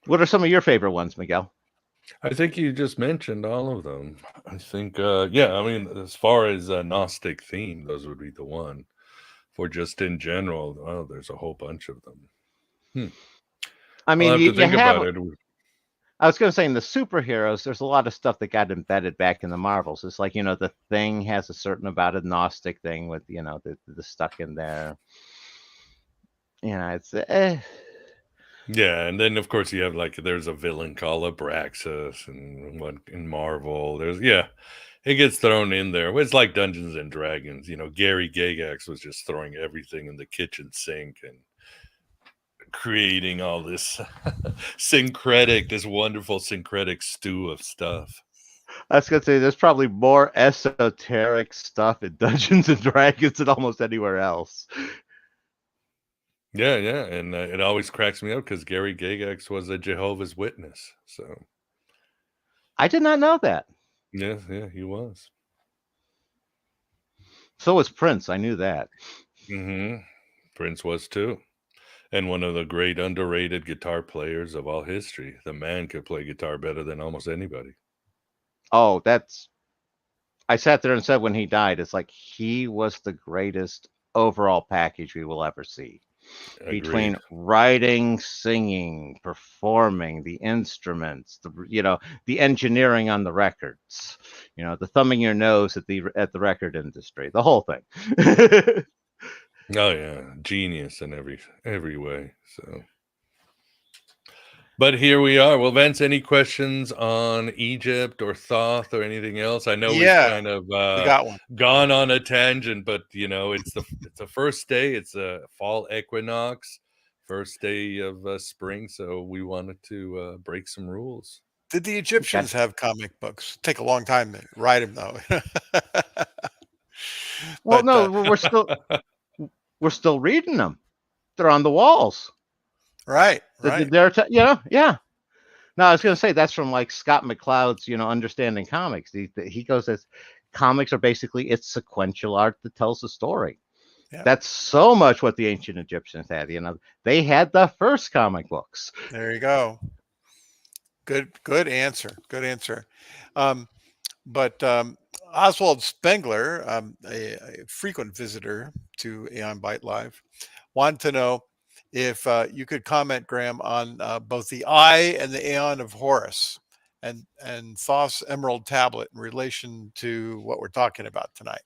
What are some of your favorite ones, Miguel? I think you just mentioned all of them. I think, I mean, as far as Gnostic theme, those would be the one. For just in general, there's a whole bunch of them. I mean, I'll have to think about it. I was going to say in the superheroes, there's a lot of stuff that got embedded back in the Marvels. It's like, the Thing has a certain about a Gnostic thing with, the stuck in there. It's Yeah, and then of course you have there's a villain called Abraxas, and one in Marvel. It gets thrown in there. It's like Dungeons and Dragons. Gary Gygax was just throwing everything in the kitchen sink and creating all this this wonderful syncretic stew of stuff. I was going to say there's probably more esoteric stuff in Dungeons and Dragons than almost anywhere else. Yeah, and it always cracks me up because Gary Gygax was a Jehovah's Witness. So I did not know that. Yeah, he was. So was Prince. I knew that. Mm-hmm. Prince was too. And one of the great underrated guitar players of all history. The man could play guitar better than almost anybody. Oh, I sat there and said when he died, it's like he was the greatest overall package we will ever see. Between Agreed. writing, singing, performing, the instruments, the engineering on the records, the thumbing your nose at the record industry, the whole thing. Oh yeah, genius in every way. So, but here we are. Well, Vince, any questions on Egypt or Thoth or anything else? I know we've Yeah, kind of we got one. gone on a tangent, but it's the first day. It's a fall equinox, first day of spring. So we wanted to break some rules. Did the Egyptians have comic books? Take a long time to write them, though. Well, But no, we're still reading them. They're on the walls. right. Yeah. No, I was going to say that's from like Scott McCloud's, Understanding Comics. He goes as comics are basically it's sequential art that tells the story. Yeah. That's so much what the ancient Egyptians had. They had the first comic books. There you go. Good answer. Good answer. But Oswald Spengler, a frequent visitor to Aeon Byte Live, wanted to know if you could comment, Graham, on both the Eye and the Aeon of Horus and Thoth's Emerald Tablet in relation to what we're talking about tonight.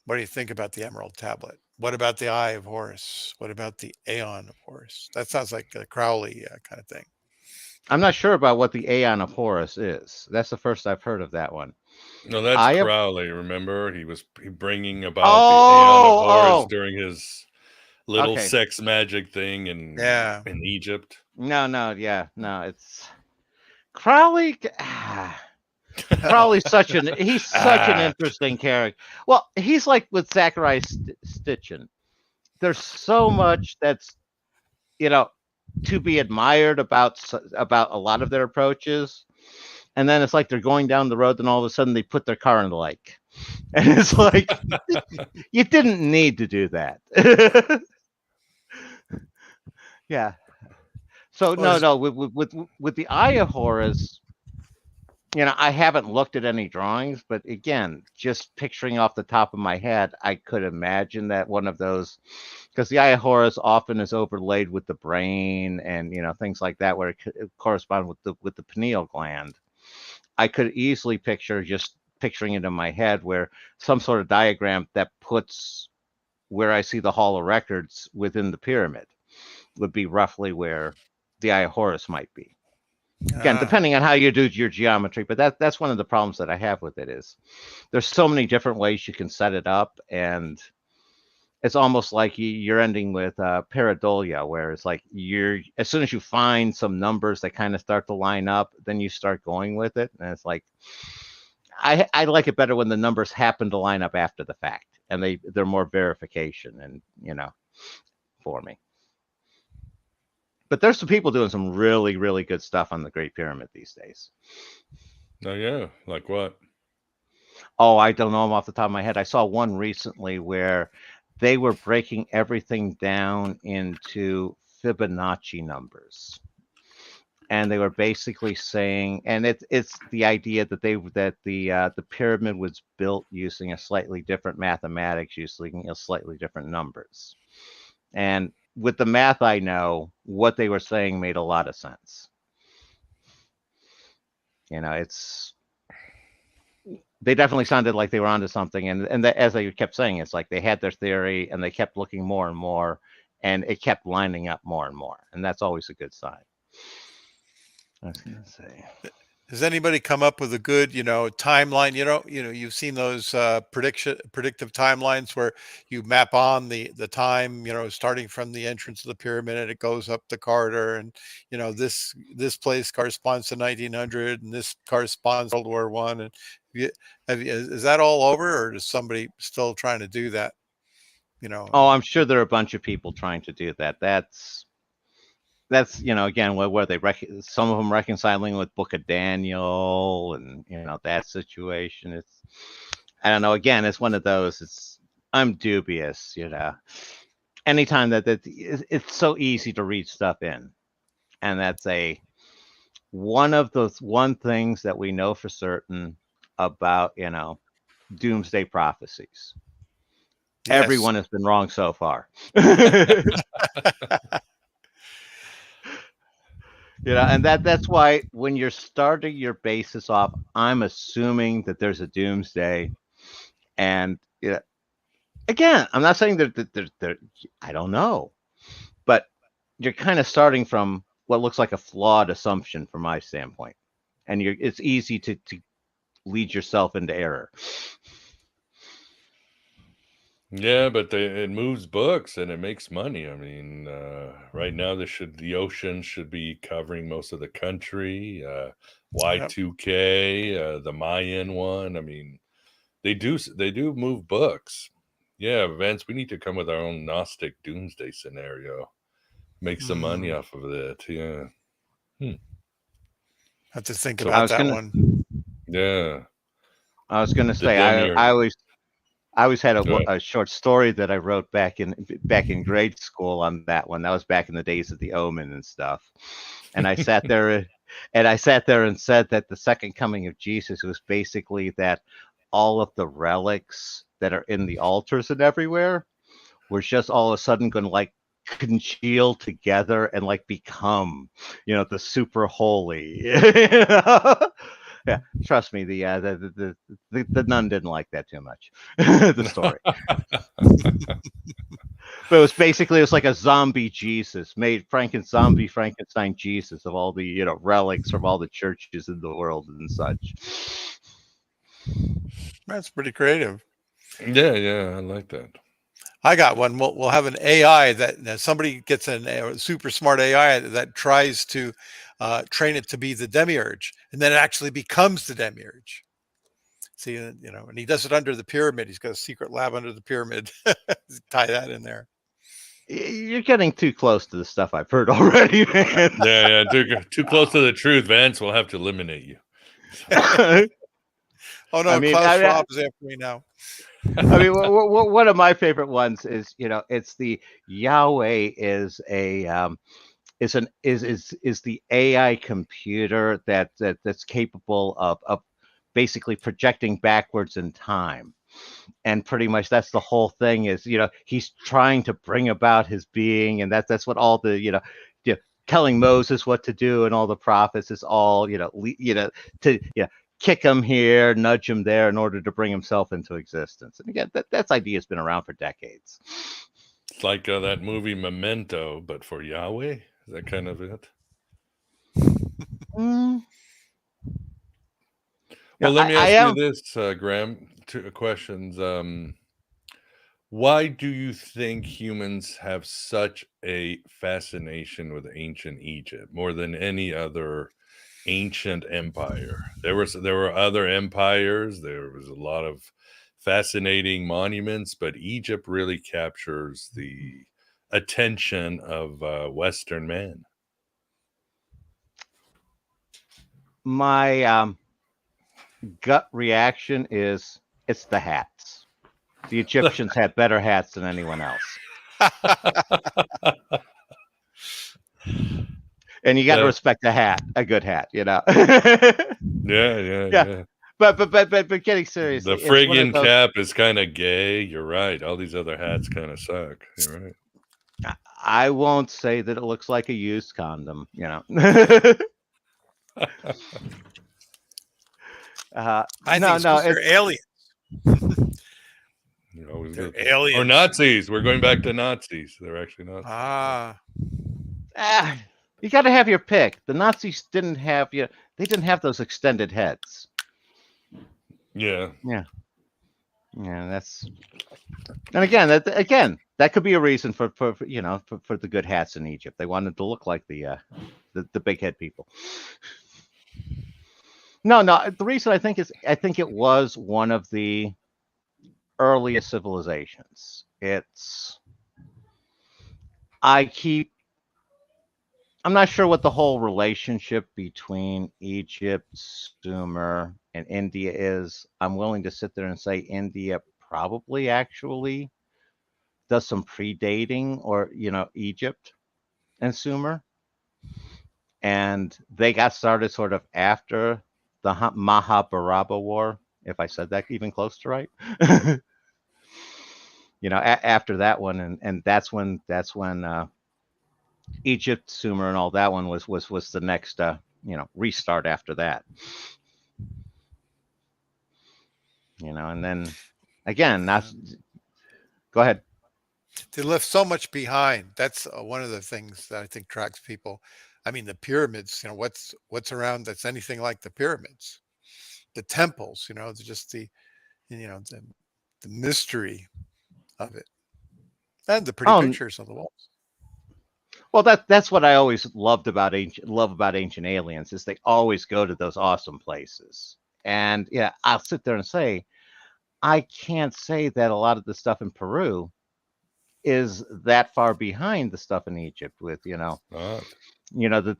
What do you think about the Emerald Tablet? What about the Eye of Horus? What about the Aeon of Horus? That sounds like a Crowley kind of thing. I'm not sure about what the Aeon of Horus is. That's the first I've heard of that one. No, that's Crowley. Remember, he bringing about the Aeon of Horus during his little sex magic thing in Egypt. No, it's Crowley. Crowley's such an interesting character. Well, he's like with Zachariah Stitchin. There's so much that's to be admired about a lot of their approaches, and then it's like they're going down the road, and all of a sudden they put their car in the lake, and it's like you didn't need to do that. Yeah. So no, with the Eye of Horus. I haven't looked at any drawings, but again, just picturing off the top of my head, I could imagine that one of those, because the Eye of Horus often is overlaid with the brain and things like that, where it corresponds with the pineal gland. I could easily picturing it in my head where some sort of diagram that puts where I see the Hall of Records within the pyramid would be roughly where the Eye of Horus might be. Again, depending on how you do your geometry, but that's one of the problems that I have with it is there's so many different ways you can set it up, and it's almost like you're ending with pareidolia, where it's like as soon as you find some numbers that kind of start to line up, then you start going with it, and it's like I like it better when the numbers happen to line up after the fact, and they're more verification, and for me. But there's some people doing some really, really good stuff on the Great Pyramid these days. Oh, yeah. Like what? Oh, I don't know them off the top of my head. I saw one recently where they were breaking everything down into Fibonacci numbers. And they were basically saying, and it's the idea that the pyramid was built using a slightly different mathematics, using slightly different numbers. And with the math I know, what they were saying made a lot of sense. They definitely sounded like they were onto something, and as they kept saying, it's like they had their theory and they kept looking more and more, and it kept lining up more and more, and that's always a good sign. I was gonna say. Has anybody come up with a good, timeline? You've seen those predictive timelines where you map on the time, starting from the entrance of the pyramid and it goes up the corridor, and this place corresponds to 1900 and this corresponds to World War I. And is that all over, or is somebody still trying to do that? Oh, I'm sure there are a bunch of people trying to do that. That's again where they some of them reconciling with Book of Daniel and that situation. I don't know, again, it's one of those, I'm dubious. anytime that it's so easy to read stuff in, and that's one of those things that we know for certain about doomsday prophecies. Yes. Everyone has been wrong so far. And that's why when you're starting your basis off, I'm assuming that there's a doomsday. And again, I'm not saying that I don't know, but you're kind of starting from what looks like a flawed assumption from my standpoint, and it's easy to lead yourself into error. Yeah, but it moves books and it makes money. I mean, right now the ocean should be covering most of the country. Y2K, the Mayan one. I mean, they do move books. Yeah, Vance, we need to come with our own Gnostic doomsday scenario. Make some money off of it. Yeah. Have to think about that one. Yeah. I was gonna say I always had a short story that I wrote back in grade school on that one. That was back in the days of the Omen and stuff. And I sat there and said that the second coming of Jesus was basically that all of the relics that are in the altars and everywhere were just all of a sudden going to like congeal together and like become, the super holy. Yeah, trust me, the nun didn't like that too much. The story. But it was like a zombie Jesus, made zombie Frankenstein Jesus of all the relics from all the churches in the world and such. That's pretty creative. Yeah, I like that. I got one. We'll have an AI that somebody gets a super smart AI that tries to train it to be the demiurge, and then it actually becomes the demiurge. See, and he does it under the pyramid. He's got a secret lab under the pyramid. Tie that in there. You're getting too close to the stuff I've heard already, man. Yeah, too close to the truth, Vance. We'll have to eliminate you. Oh no, Klaus Schwab is after me now. I mean, one of my favorite ones is it's the Yahweh is the AI computer that's capable of basically projecting backwards in time. And pretty much that's the whole thing is, he's trying to bring about his being. And that's what all the, telling Moses what to do and all the prophets is all, to kick him here, nudge him there in order to bring himself into existence. And again, that idea has been around for decades. It's like that movie Memento, but for Yahweh. Is that kind of it? Well, let me ask you this, Graham. Two questions. Why do you think humans have such a fascination with ancient Egypt more than any other ancient empire? There were other empires. There was a lot of fascinating monuments, but Egypt really captures the attention of Western man. My gut reaction is it's the hats. The Egyptians had better hats than anyone else. And you got to respect a hat, a good hat, Yeah. But getting serious, the Phrygian cap is kind of gay. You're right. All these other hats kind of suck. You're right. I won't say that it looks like a used condom. I think they're aliens. They're aliens. Or Nazis. We're going back to Nazis. They're actually Nazis. You got to have your pick. The Nazis didn't have they didn't have those extended heads. Yeah. That's, and again that could be a reason for the good hats in Egypt. They wanted to look like the big head people. No, the reason I think it was one of the earliest civilizations. I'm not sure what the whole relationship between Egypt, Sumer, and India is. I'm willing to sit there and say India probably actually does some predating, or Egypt and Sumer, and they got started sort of after the Mahabharata War, if I said that even close to right. After that one, and that's when Egypt, Sumer, and all that one was the next restart after that. And then again, go ahead. They left so much behind. That's one of the things that I think tracks people. I mean, the pyramids. What's around that's anything like the pyramids? The temples. Just the mystery of it, and the pretty Oh, pictures on the walls. well, that's what I always love about Ancient Aliens, is they always go to those awesome places. And yeah, I'll sit there and say, I can't say that a lot of the stuff in Peru is that far behind the stuff in Egypt with, the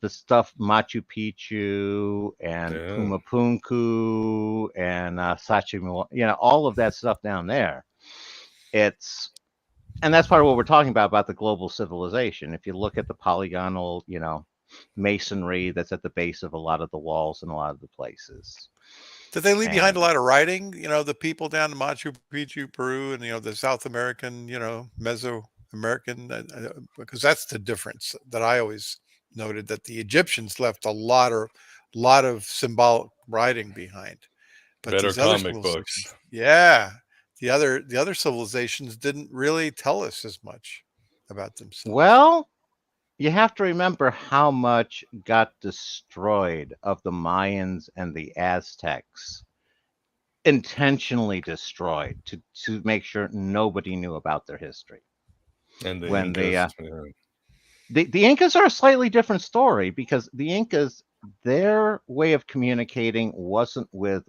stuff Machu Picchu and Pumapunku and Sachimu, all of that stuff down there. And that's part of what we're talking about the global civilization. If you look at the polygonal, masonry that's at the base of a lot of the walls in a lot of the places. Did they leave behind a lot of writing? The people down in Machu Picchu, Peru, and the South American, Mesoamerican, because that's the difference that I always noted, that the Egyptians left a lot of symbolic writing behind. But better these other comic books. Yeah. The other civilizations didn't really tell us as much about themselves. Well, you have to remember how much got destroyed of the Mayans and the Aztecs, intentionally destroyed to make sure nobody knew about their history. And the when Incas, the Incas are a slightly different story, because the Incas, their way of communicating wasn't with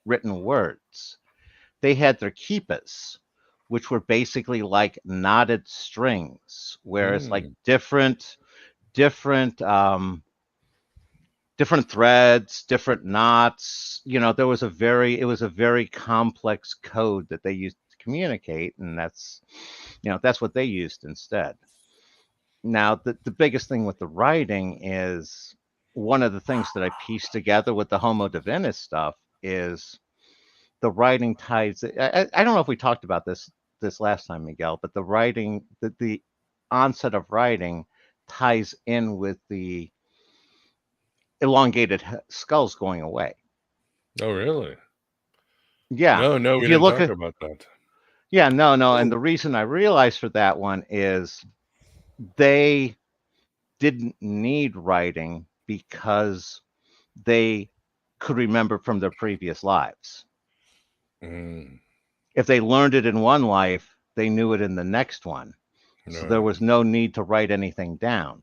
written words. They had their quipas, which were basically like knotted strings, whereas like different threads, different knots. There was it was a very complex code that they used to communicate, and that's what they used instead. Now, the biggest thing with the writing is, one of the things that I pieced together with the Homo divinis stuff is the writing ties. I don't know if we talked about this last time, Miguel, but the writing, the onset of writing ties in with the elongated skulls going away. Oh, really? Yeah. No, we didn't talk about that. Yeah, no. And the reason I realized for that one is they didn't need writing because they could remember from their previous lives. If they learned it in one life, they knew it in the next one. So there was no need to write anything down.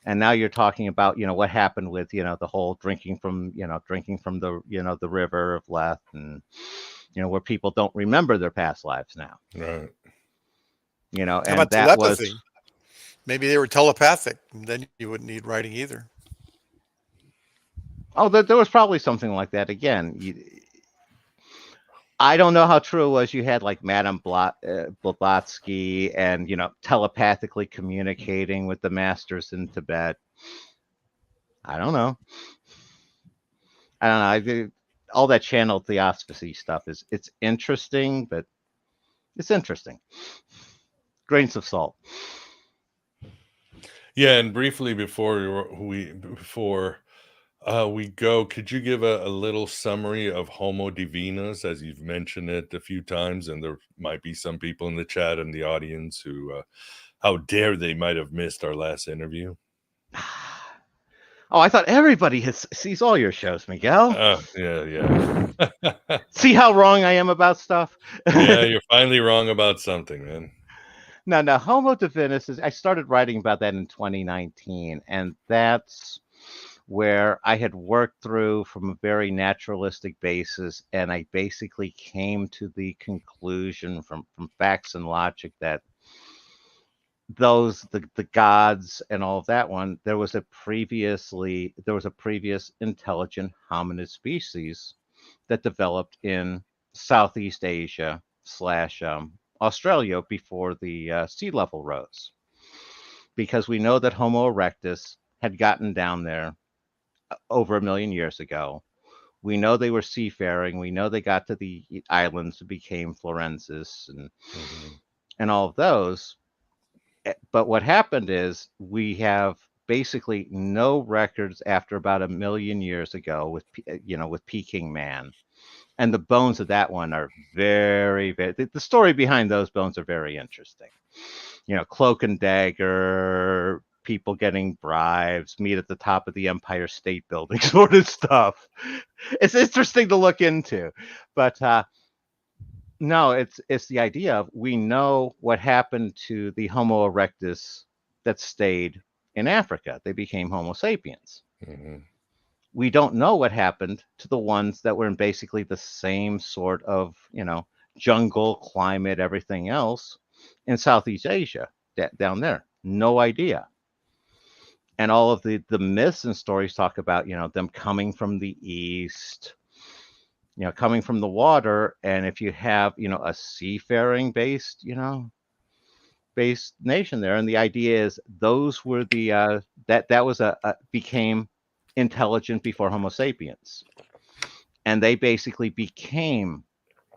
And now you're talking about, what happened with, the whole drinking from the, the river of Lethe, and, where people don't remember their past lives now. Right. And how about that telepathy? Maybe they were telepathic, and then you wouldn't need writing either. Oh, there was probably something like that. Again, I don't know how true it was. You had like Madame Blavatsky and, telepathically communicating with the masters in Tibet. I don't know. All that channel theosophy stuff it's interesting, but it's interesting. Grains of salt. Yeah, and briefly before we go, could you give a little summary of Homo divinas, as you've mentioned it a few times, and there might be some people in the chat and the audience who, how dare they, might have missed our last interview. Oh, I thought everybody sees all your shows, Miguel. Yeah. See how wrong I am about stuff? Yeah, you're finally wrong about something, man. No, Homo divinis I started writing about that in 2019, and that's where I had worked through from a very naturalistic basis, and I basically came to the conclusion from facts and logic that the gods and all of that one, there was a previous intelligent hominid species that developed in Southeast Asia / Australia before the sea level rose, because we know that Homo erectus had gotten down there over 1 million years ago. We know they were seafaring. We know they got to the islands and became Florensis and all of those. But what happened is we have basically no records after about 1 million years ago with Peking Man. And the bones of that one are very, very, the story behind those bones are very interesting. Cloak and dagger, people getting bribes, meet at the top of the Empire State Building sort of stuff. It's interesting to look into. But no, it's the idea of, we know what happened to the Homo erectus that stayed in Africa. They became Homo sapiens. We don't know what happened to the ones that were in basically the same sort of, jungle, climate, everything else in Southeast Asia, down there. No idea. And all of the myths and stories talk about, them coming from the east, coming from the water. And if you have, a seafaring based nation there, and the idea is those were the that was became intelligent before Homo sapiens, and they basically became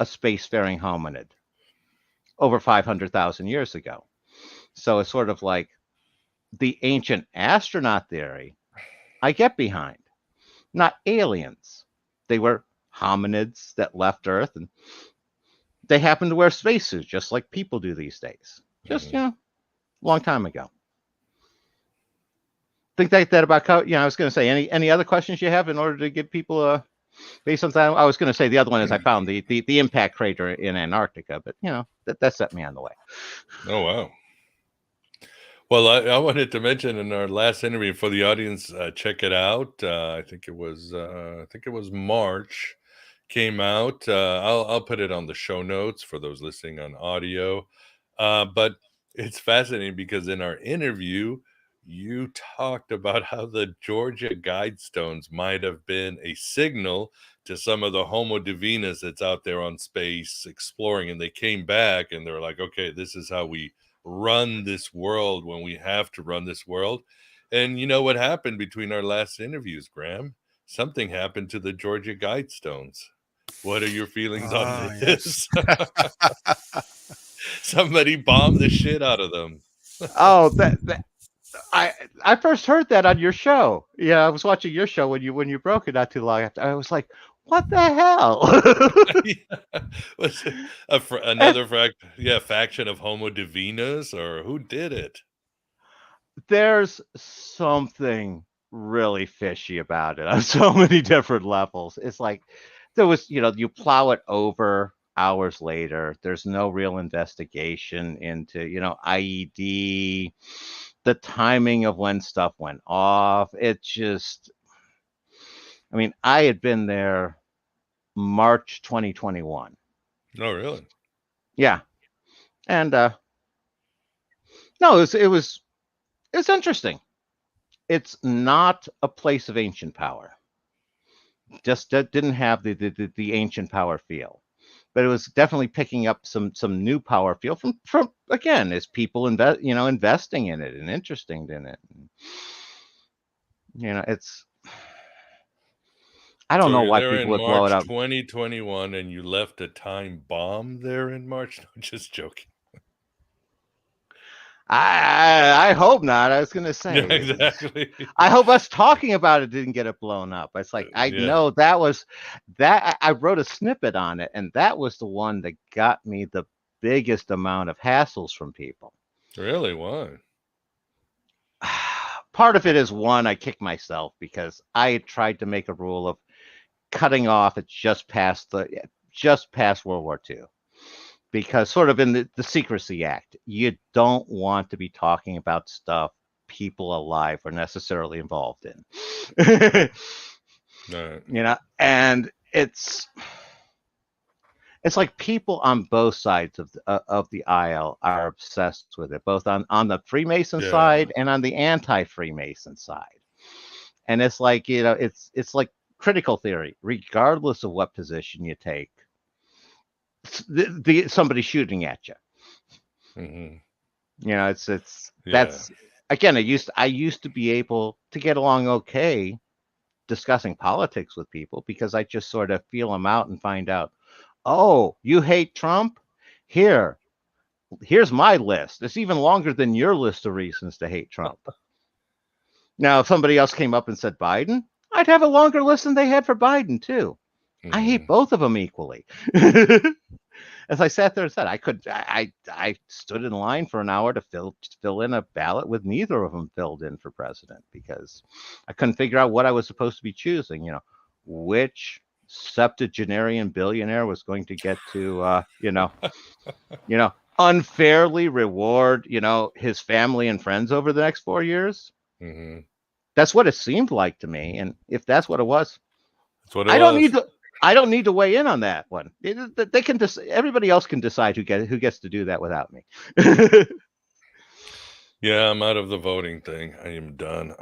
a spacefaring hominid over 500,000 years ago. So it's sort of like the ancient astronaut theory I get behind. Not aliens. They were hominids that left Earth, and they happen to wear spacesuits just like people do these days. Just, long time ago. Think that about, I was going to say, any other questions you have in order to give people based on that? I was going to say the other one is I found the impact crater in Antarctica, but that set me on the way. Oh wow. Well, I wanted to mention in our last interview for the audience, check it out. I think it was March came out. I'll put it on the show notes for those listening on audio. But it's fascinating because in our interview, you talked about how the Georgia Guidestones might have been a signal to some of the Homo divinas that's out there on space exploring, and they came back and they were like, okay, this is how we run this world when we have to run this world. And you know what happened between our last interviews, Graham? Something happened to the Georgia Guidestones. What are your feelings on this? Yes. Somebody bombed the shit out of them. Oh, I first heard that on your show. Yeah, I was watching your show when you broke it not too long after. I was like, what the hell? Yeah. Was it another faction of Homo divinas, or who did it? There's something really fishy about it on so many different levels. It's like there was, you plow it over hours later. There's no real investigation into, IED, the timing of when stuff went off. It just, I had been there March 2021. Oh, really? Yeah. And no, it was interesting. It's not a place of ancient power. Just didn't have the ancient power feel, but it was definitely picking up some new power feel from again, as people investing in it and interested in it. It's, I don't know you're why there people in would blow it March up. 2021 and you left a time bomb there in March? No, just joking. I hope not. I was gonna say, Yeah, exactly. I hope us talking about it didn't get it blown up. It's like, I know that was that I wrote a snippet on it, and that was the one that got me the biggest amount of hassles from people. Really? Why? Part of it is, one, I kicked myself because I had tried to make a rule of cutting off at just past World War II. Because sort of in the Secrecy Act, you don't want to be talking about stuff people alive are necessarily involved in. Right. And it's like people on both sides of the aisle are obsessed with it, both on the Freemason side and on the anti-Freemason side. And it's like, it's like critical theory, regardless of what position you take. Somebody shooting at you. Mm-hmm. You know, it's Yeah. that's again. I used to be able to get along okay discussing politics with people because I just sort of feel them out and find out, oh, you hate Trump? Here's my list. It's even longer than your list of reasons to hate Trump. Now, if somebody else came up and said Biden, I'd have a longer list than they had for Biden too. I hate both of them equally. As I sat there and said, I stood in line for an hour to fill in a ballot with neither of them filled in for president because I couldn't figure out what I was supposed to be choosing. You know, which septuagenarian billionaire was going to get to unfairly reward his family and friends over the next 4 years. Mm-hmm. That's what it seemed like to me, and if that's what it was, That's what it I was. don't need to weigh in on that one. They can everybody else can decide who gets to do that without me. Yeah, I'm out of the voting thing. I am done.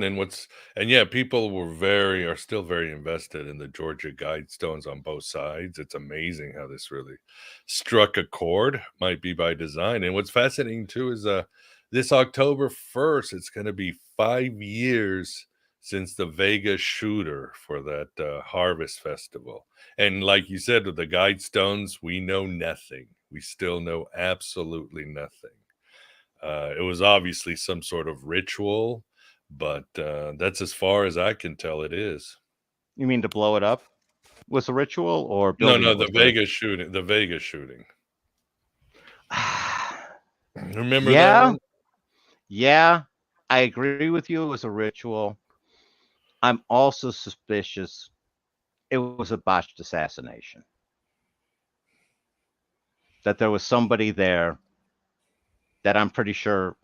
And yeah, people are still very invested in the Georgia Guidestones on both sides. It's amazing how this really struck a chord, might be by design. And what's fascinating too is this October 1st, it's going to be 5 years since the Vegas shooter for that Harvest Festival. And like you said, with the Guidestones, we know nothing. We still know absolutely nothing. It was obviously some sort of ritual, but that's as far as I can tell it is. You mean to blow it up was a ritual, or No, building it was the the Vegas shooting. The Vegas shooting. Remember that yeah, one? yeah. I agree with you. It was a ritual. I'm also suspicious it was a botched assassination. That there was somebody there that I'm pretty sure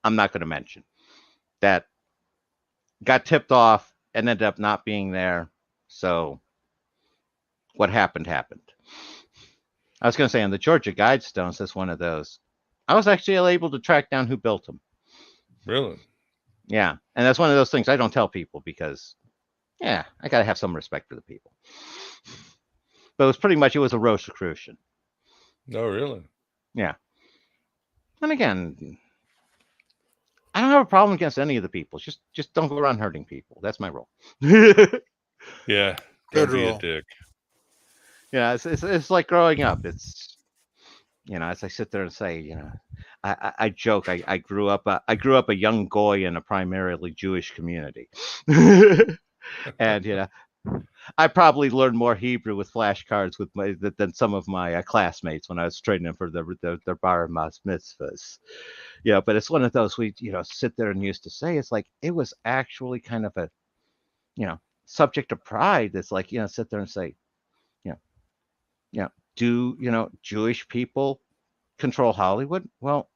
I'm not going to mention that got tipped off and ended up not being there. So what happened happened. I was going to say on the Georgia Guidestones, that's one of those. I was actually able to track down who built them. Really? Yeah, and that's one of those things I don't tell people because, yeah, I got to have some respect for the people. But it was a Rosicrucian. Oh, really? Yeah. And again, I don't have a problem against any of the people. Just don't go around hurting people. That's my rule. Yeah. Good Don't be a rule. dick. Yeah, it's like growing up. It's as I sit there and say, I joke. I grew up a young goy in a primarily Jewish community, and I probably learned more Hebrew with flashcards than some of my classmates when I was training for their bar mitzvahs. Yeah, but it's one of those we sit there and used to say. It's like it was actually kind of a subject of pride. That's like sit there and say, you know, do Jewish people control Hollywood? Well,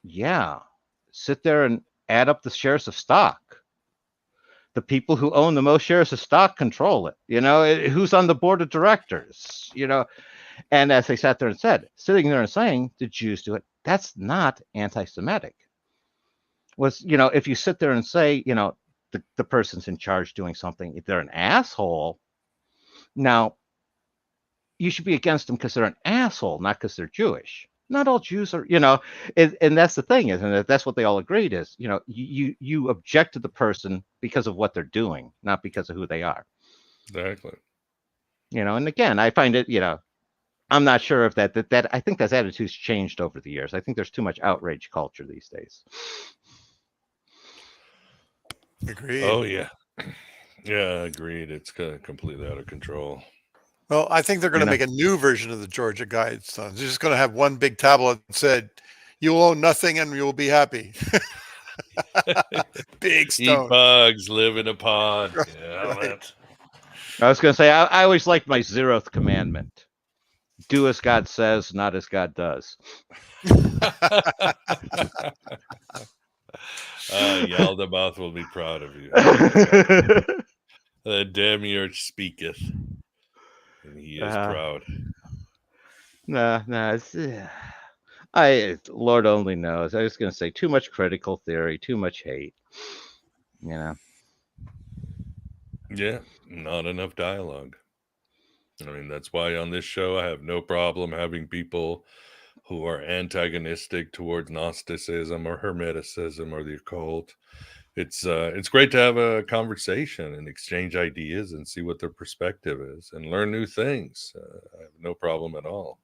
yeah. Sit there and add up the shares of stock. The people who own the most shares of stock control it. Who's on the board of directors? And as they sat there and said, sitting there and saying the Jews do it, that's not anti-Semitic. If you sit there and say, the person's in charge doing something, if they're an asshole, now you should be against them because they're an asshole, not because they're Jewish. Not all Jews are, and that's the thing, isn't it? That's what they all agreed is, you object to the person because of what they're doing, not because of who they are. Exactly. And again, I find it, I'm not sure if that I think that attitude's changed over the years. I think there's too much outrage culture these days. Agreed. Oh, yeah. Yeah, agreed. It's completely out of control. Well, I think they're going to make a new version of the Georgia Guidestones. They're just going to have one big tablet that said, "You will own nothing and you will be happy." Big stone. Eat bugs, live in a pod. Right, Yeah, right. I was going to say, I always liked my 0th commandment. Do as God says, not as God does. Yaldabaoth will be proud of you. The demiurge speaketh, and he is proud. No, it's, Lord only knows. I was going to say too much critical theory, too much hate. Yeah, not enough dialogue. I mean, that's why on this show I have no problem having people who are antagonistic towards Gnosticism or Hermeticism or the occult. It's great to have a conversation and exchange ideas and see what their perspective is and learn new things. I have no problem at all.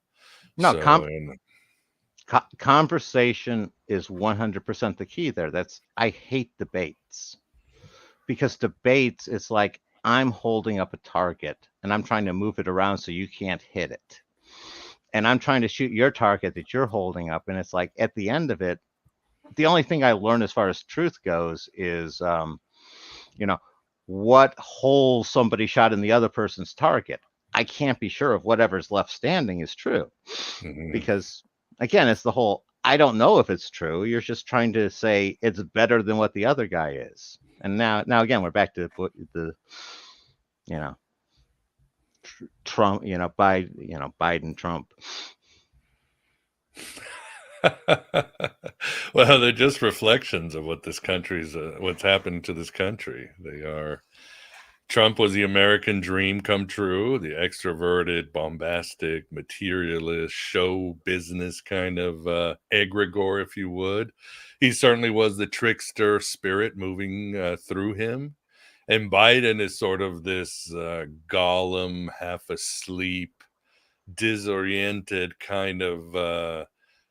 No, So, and conversation is 100% the key there. I hate debates, because debates is like I'm holding up a target and I'm trying to move it around so you can't hit it. And I'm trying to shoot your target that you're holding up. And it's like, at the end of it, the only thing I learned as far as truth goes is, what hole somebody shot in the other person's target. I can't be sure if whatever's left standing is true. Because, again, it's the whole, I don't know if it's true. You're just trying to say it's better than what the other guy is. And now again, we're back to the Trump, Biden, Trump. Well, they're just reflections of what this country's, what's happened to this country. Trump was the American dream come true, the extroverted, bombastic, materialist, show business kind of egregore, if you would. He certainly was the trickster spirit moving through him. And Biden is sort of this Gollum, half asleep, disoriented kind of,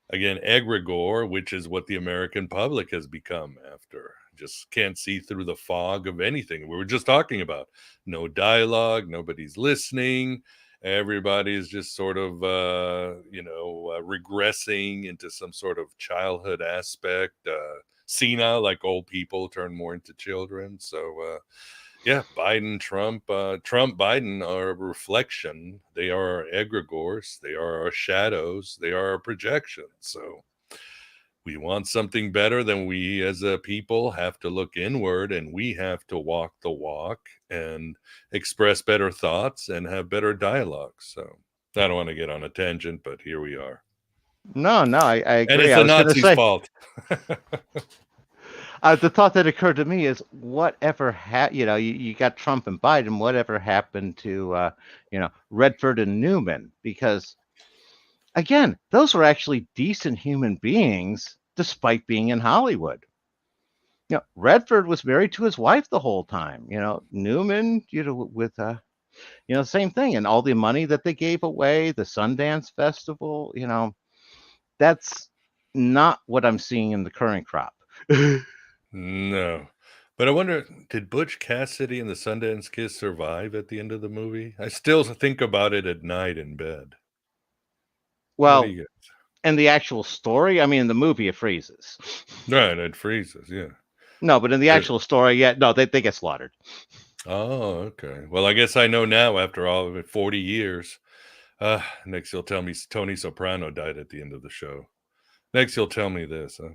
again, egregore, which is what the American public has become after. Just can't see through the fog of anything. We were just talking about no dialogue, nobody's listening. Everybody's just sort of, regressing into some sort of childhood aspect. Senile, like old people turn more into children. So, Biden, Trump, Biden are a reflection. They are our egregores. They are our shadows. They are our projections. So we want something better, than we as a people have to look inward, and we have to walk the walk and express better thoughts and have better dialogues. So I don't want to get on a tangent, but here we are. No, I agree. And it's the Nazis' fault. The thought that occurred to me is, whatever you got Trump and Biden, whatever happened to Redford and Newman? Because, again, those were actually decent human beings despite being in Hollywood. Redford was married to his wife the whole time. Newman, with same thing, and all the money that they gave away, the Sundance Festival, that's not what I'm seeing in the current crop. No. But I wonder, did Butch Cassidy and the Sundance Kiss survive at the end of the movie? I still think about it at night in bed. Well, in the actual story, in the movie, it freezes. Right, it freezes, yeah. No, but in the actual story, they get slaughtered. Oh, okay. Well, I guess I know now, after all of it, 40 years. Next you'll tell me Tony Soprano died at the end of the show. Next you'll tell me this, huh?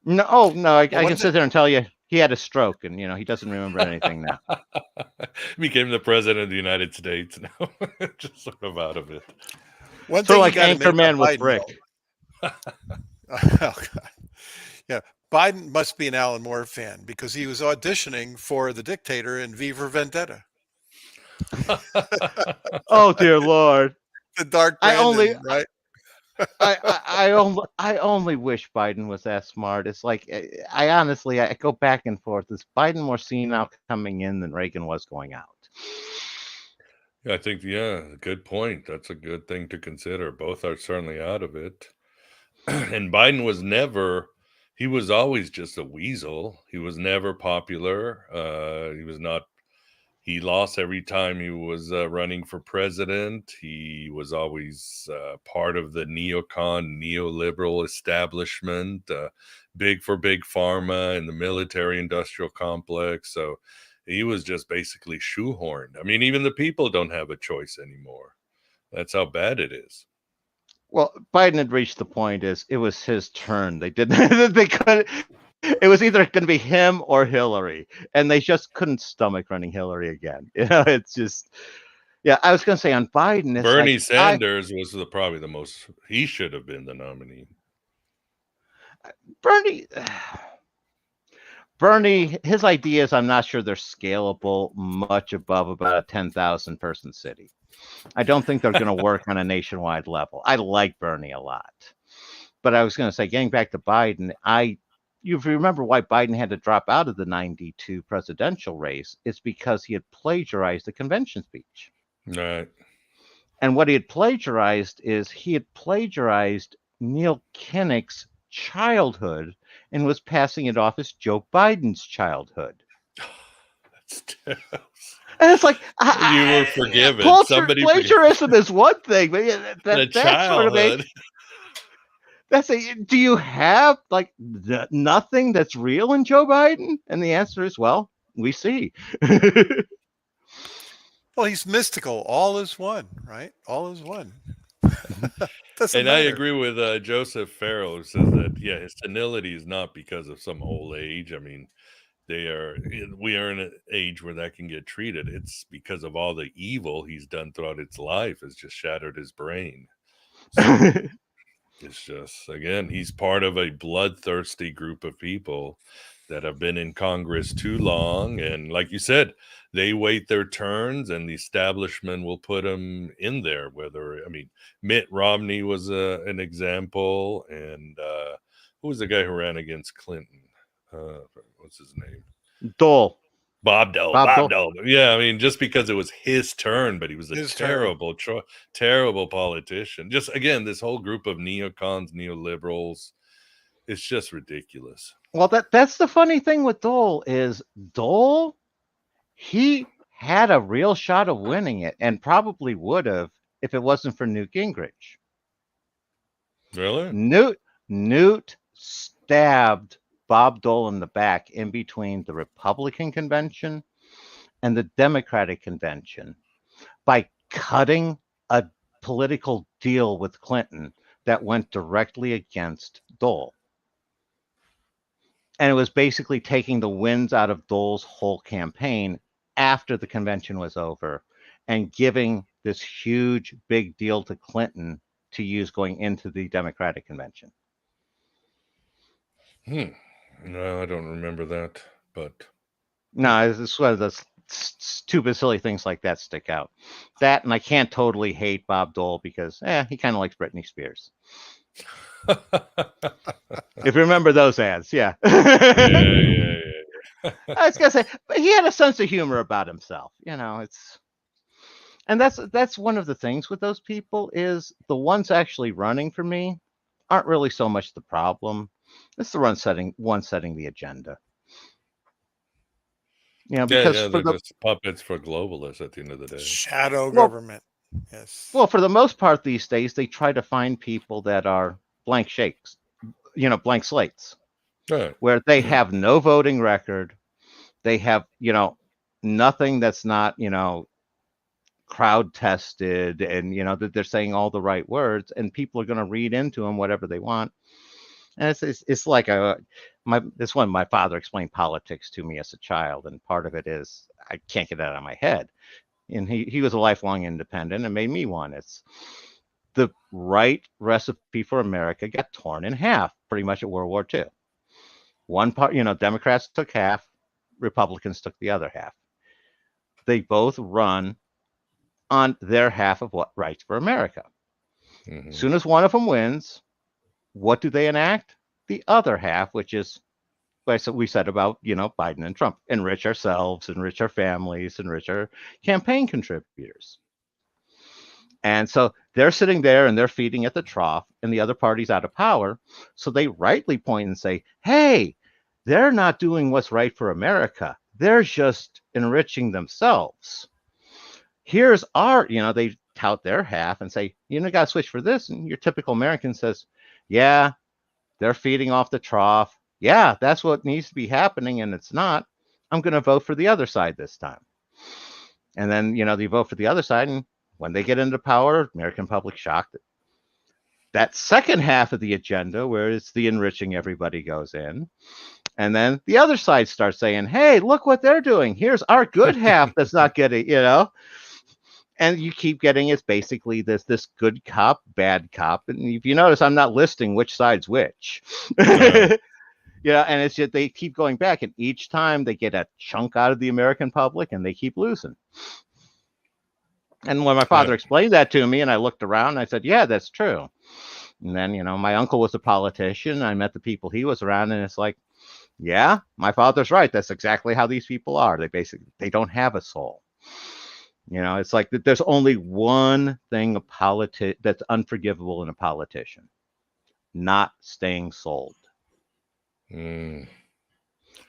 No, I can sit there and tell you he had a stroke, and he doesn't remember anything now. Became the president of the United States now. Just sort of out of it. One thing like Anchorman with Brick. Oh, God. Yeah, Biden must be an Alan Moore fan, because he was auditioning for the dictator in V for Vendetta. Oh, dear Lord. The Dark Brandon, right? I only wish Biden was that smart. It's like, I honestly go back and forth. Is Biden more senile coming in than Reagan was going out? I think, good point. That's a good thing to consider. Both are certainly out of it. And Biden was he was always just a weasel. He was never popular. He lost every time he was running for president. He was always part of the neoliberal establishment, big for big pharma and the military industrial complex. So he was just basically shoehorned. Even the people don't have a choice anymore. That's how bad it is. Well, Biden had reached the point it was his turn. They didn't. They couldn't. It was either going to be him or Hillary, and they just couldn't stomach running Hillary again. It's just, I was going to say on Biden, it's Bernie Sanders was probably the most. He should have been the nominee. Bernie, his ideas, I'm not sure they're scalable much above about a 10,000 person city. I don't think they're going to work on a nationwide level. I like Bernie a lot. But I was going to say, getting back to Biden, you remember why Biden had to drop out of the 92 presidential race? It's because he had plagiarized the convention speech. Right. And what he had plagiarized Neil Kinnock's childhood and was passing it off as Joe Biden's childhood. That's terrible. And it's like, You were forgiven. Plagiarism is one thing, but that's childhood. Sort of do you have like nothing that's real in Joe Biden? And the answer is, well, we see. Well, he's mystical. All is one, right? All is one. And I agree with Joseph Farrell, who says that, his senility is not because of some old age. I mean, we are in an age where that can get treated. It's because of all the evil he's done throughout its life has just shattered his brain. So it's just, again, he's part of a bloodthirsty group of people that have been in Congress too long. And like you said, they wait their turns and the establishment will put them in there. Mitt Romney was an example. And who was the guy who ran against Clinton? What's his name? Dole. Bob Dole. Yeah, I mean, just because it was his turn, but he was a terrible politician. Just, again, this whole group of neocons, neoliberals, it's just ridiculous. Well, that's the funny thing with Dole is he had a real shot of winning it and probably would have if it wasn't for Newt Gingrich. Really? Newt stabbed Bob Dole in the back in between the Republican convention and the Democratic convention by cutting a political deal with Clinton that went directly against Dole. And it was basically taking the winds out of Dole's whole campaign after the convention was over and giving this huge, big deal to Clinton to use going into the Democratic convention. No, I don't remember that, but... No, it's one of those stupid, silly things like that stick out. That, and I can't totally hate Bob Dole because, he kind of likes Britney Spears. If you remember those ads, yeah. Yeah. I was gonna say, but he had a sense of humor about himself. And that's one of the things with those people is the ones actually running for me aren't really so much the problem. It's the one setting the agenda. Because they're just puppets for globalists at the end of the day. Shadow government. Yes. Well, for the most part these days, they try to find people that are blank slates, right, where they have no voting record. They have, nothing that's not, crowd tested, and that they're saying all the right words, and people are going to read into them whatever they want. And it's like this one. My father explained politics to me as a child, and part of it is I can't get it out of my head. And he was a lifelong independent and made me one. It's the right recipe for America got torn in half pretty much at World War II. One part, Democrats took half, Republicans took the other half. They both run on their half of what Rights for America. Mm-hmm. As soon as one of them wins, what do they enact? The other half, which is what we said about, Biden and Trump. Enrich ourselves, enrich our families, enrich our campaign contributors. And so they're sitting there and they're feeding at the trough and the other party's out of power. So they rightly point and say, hey, they're not doing what's right for America. They're just enriching themselves. Here's our, they tout their half and say, got to switch for this. And your typical American says, yeah, they're feeding off the trough. Yeah, that's what needs to be happening. And it's not. I'm going to vote for the other side this time. And then, they vote for the other side. And when they get into power, American public shocked. That second half of the agenda, where it's the enriching everybody, goes in. And then the other side starts saying, hey, look what they're doing. Here's our good half that's not getting, And you keep getting, it's basically this good cop, bad cop. And if you notice, I'm not listing which side's which. Yeah. And it's just, they keep going back. And each time they get a chunk out of the American public and they keep losing. And when my father explained that to me and I looked around, I said, yeah, that's true. And then, my uncle was a politician. I met the people he was around, and it's like, yeah, my father's right. That's exactly how these people are. They don't have a soul. It's like there's only one thing that's unforgivable in a politician: not staying sold. Mm.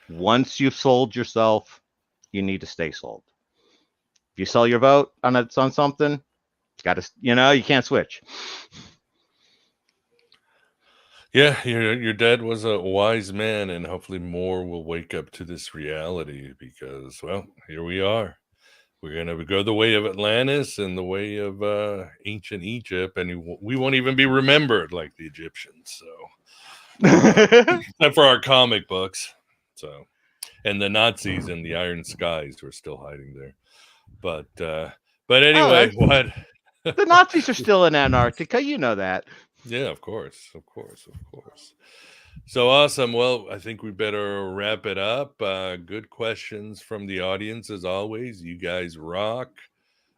Once you've sold yourself, you need to stay sold. If you sell your vote on something, it's got to, you can't switch. Yeah, your dad was a wise man, and hopefully more will wake up to this reality because, well, here we are. We're going to go the way of Atlantis and the way of ancient Egypt, and we won't even be remembered like the Egyptians. So, except for our comic books. So, and the Nazis and the Iron Skies were still hiding there. But anyway, what? The Nazis are still in Antarctica. You know that. Yeah, of course. So awesome. Well, I think we better wrap it up. Good questions from the audience as always. You guys rock.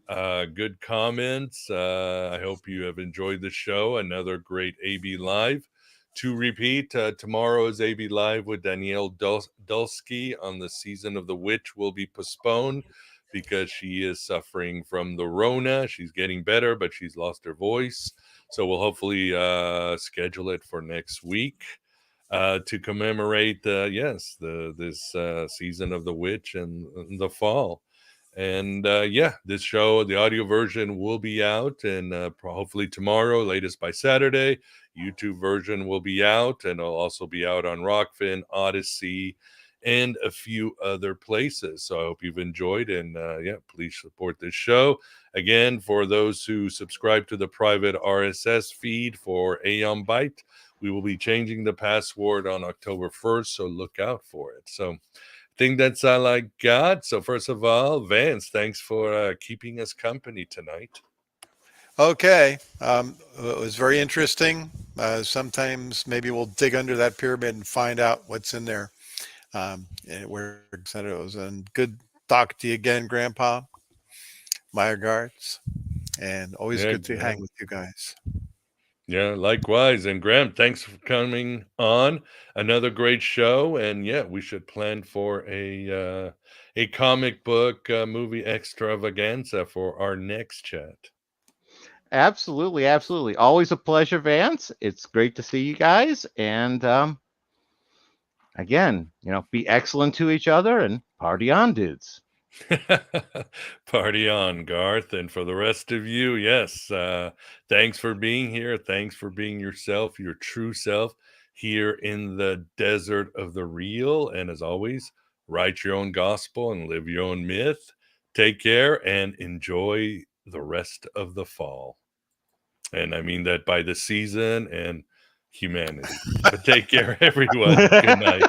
Good comments. I hope you have enjoyed the show. Another great AB Live. To repeat, tomorrow is AB Live with Danielle Dulski on the season of The Witch will be postponed because she is suffering from the Rona. She's getting better, but she's lost her voice. So we'll hopefully schedule it for next week to commemorate, this season of The Witch and the fall. And this show, the audio version will be out, and hopefully tomorrow, latest by Saturday. YouTube version will be out, and it'll also be out on Rockfin, Odyssey, and a few other places. So I hope you've enjoyed, and please support this show. Again, for those who subscribe to the private RSS feed for Aeon Byte, we will be changing the password on October 1st, so look out for it. So I think that's all I got. So first of all, Vance, thanks for keeping us company tonight. Okay. It was very interesting. Sometimes maybe we'll dig under that pyramid and find out what's in there. Where it was. And good talk to you again, Grandpa. My regards. And always good to hang with you guys. Yeah, likewise. And Graham, thanks for coming on. Another great show. And we should plan for a comic book movie extravaganza for our next chat. Absolutely. Always a pleasure, Vance. It's great to see you guys. And again, be excellent to each other and party on, dudes. Party on, Garth. And for the rest of you, yes, thanks for being here. Thanks for being yourself, your true self, here in the desert of the real. And as always, write your own gospel and live your own myth. Take care and enjoy the rest of the fall. And I mean that by the season and humanity. But take care, everyone. Good night.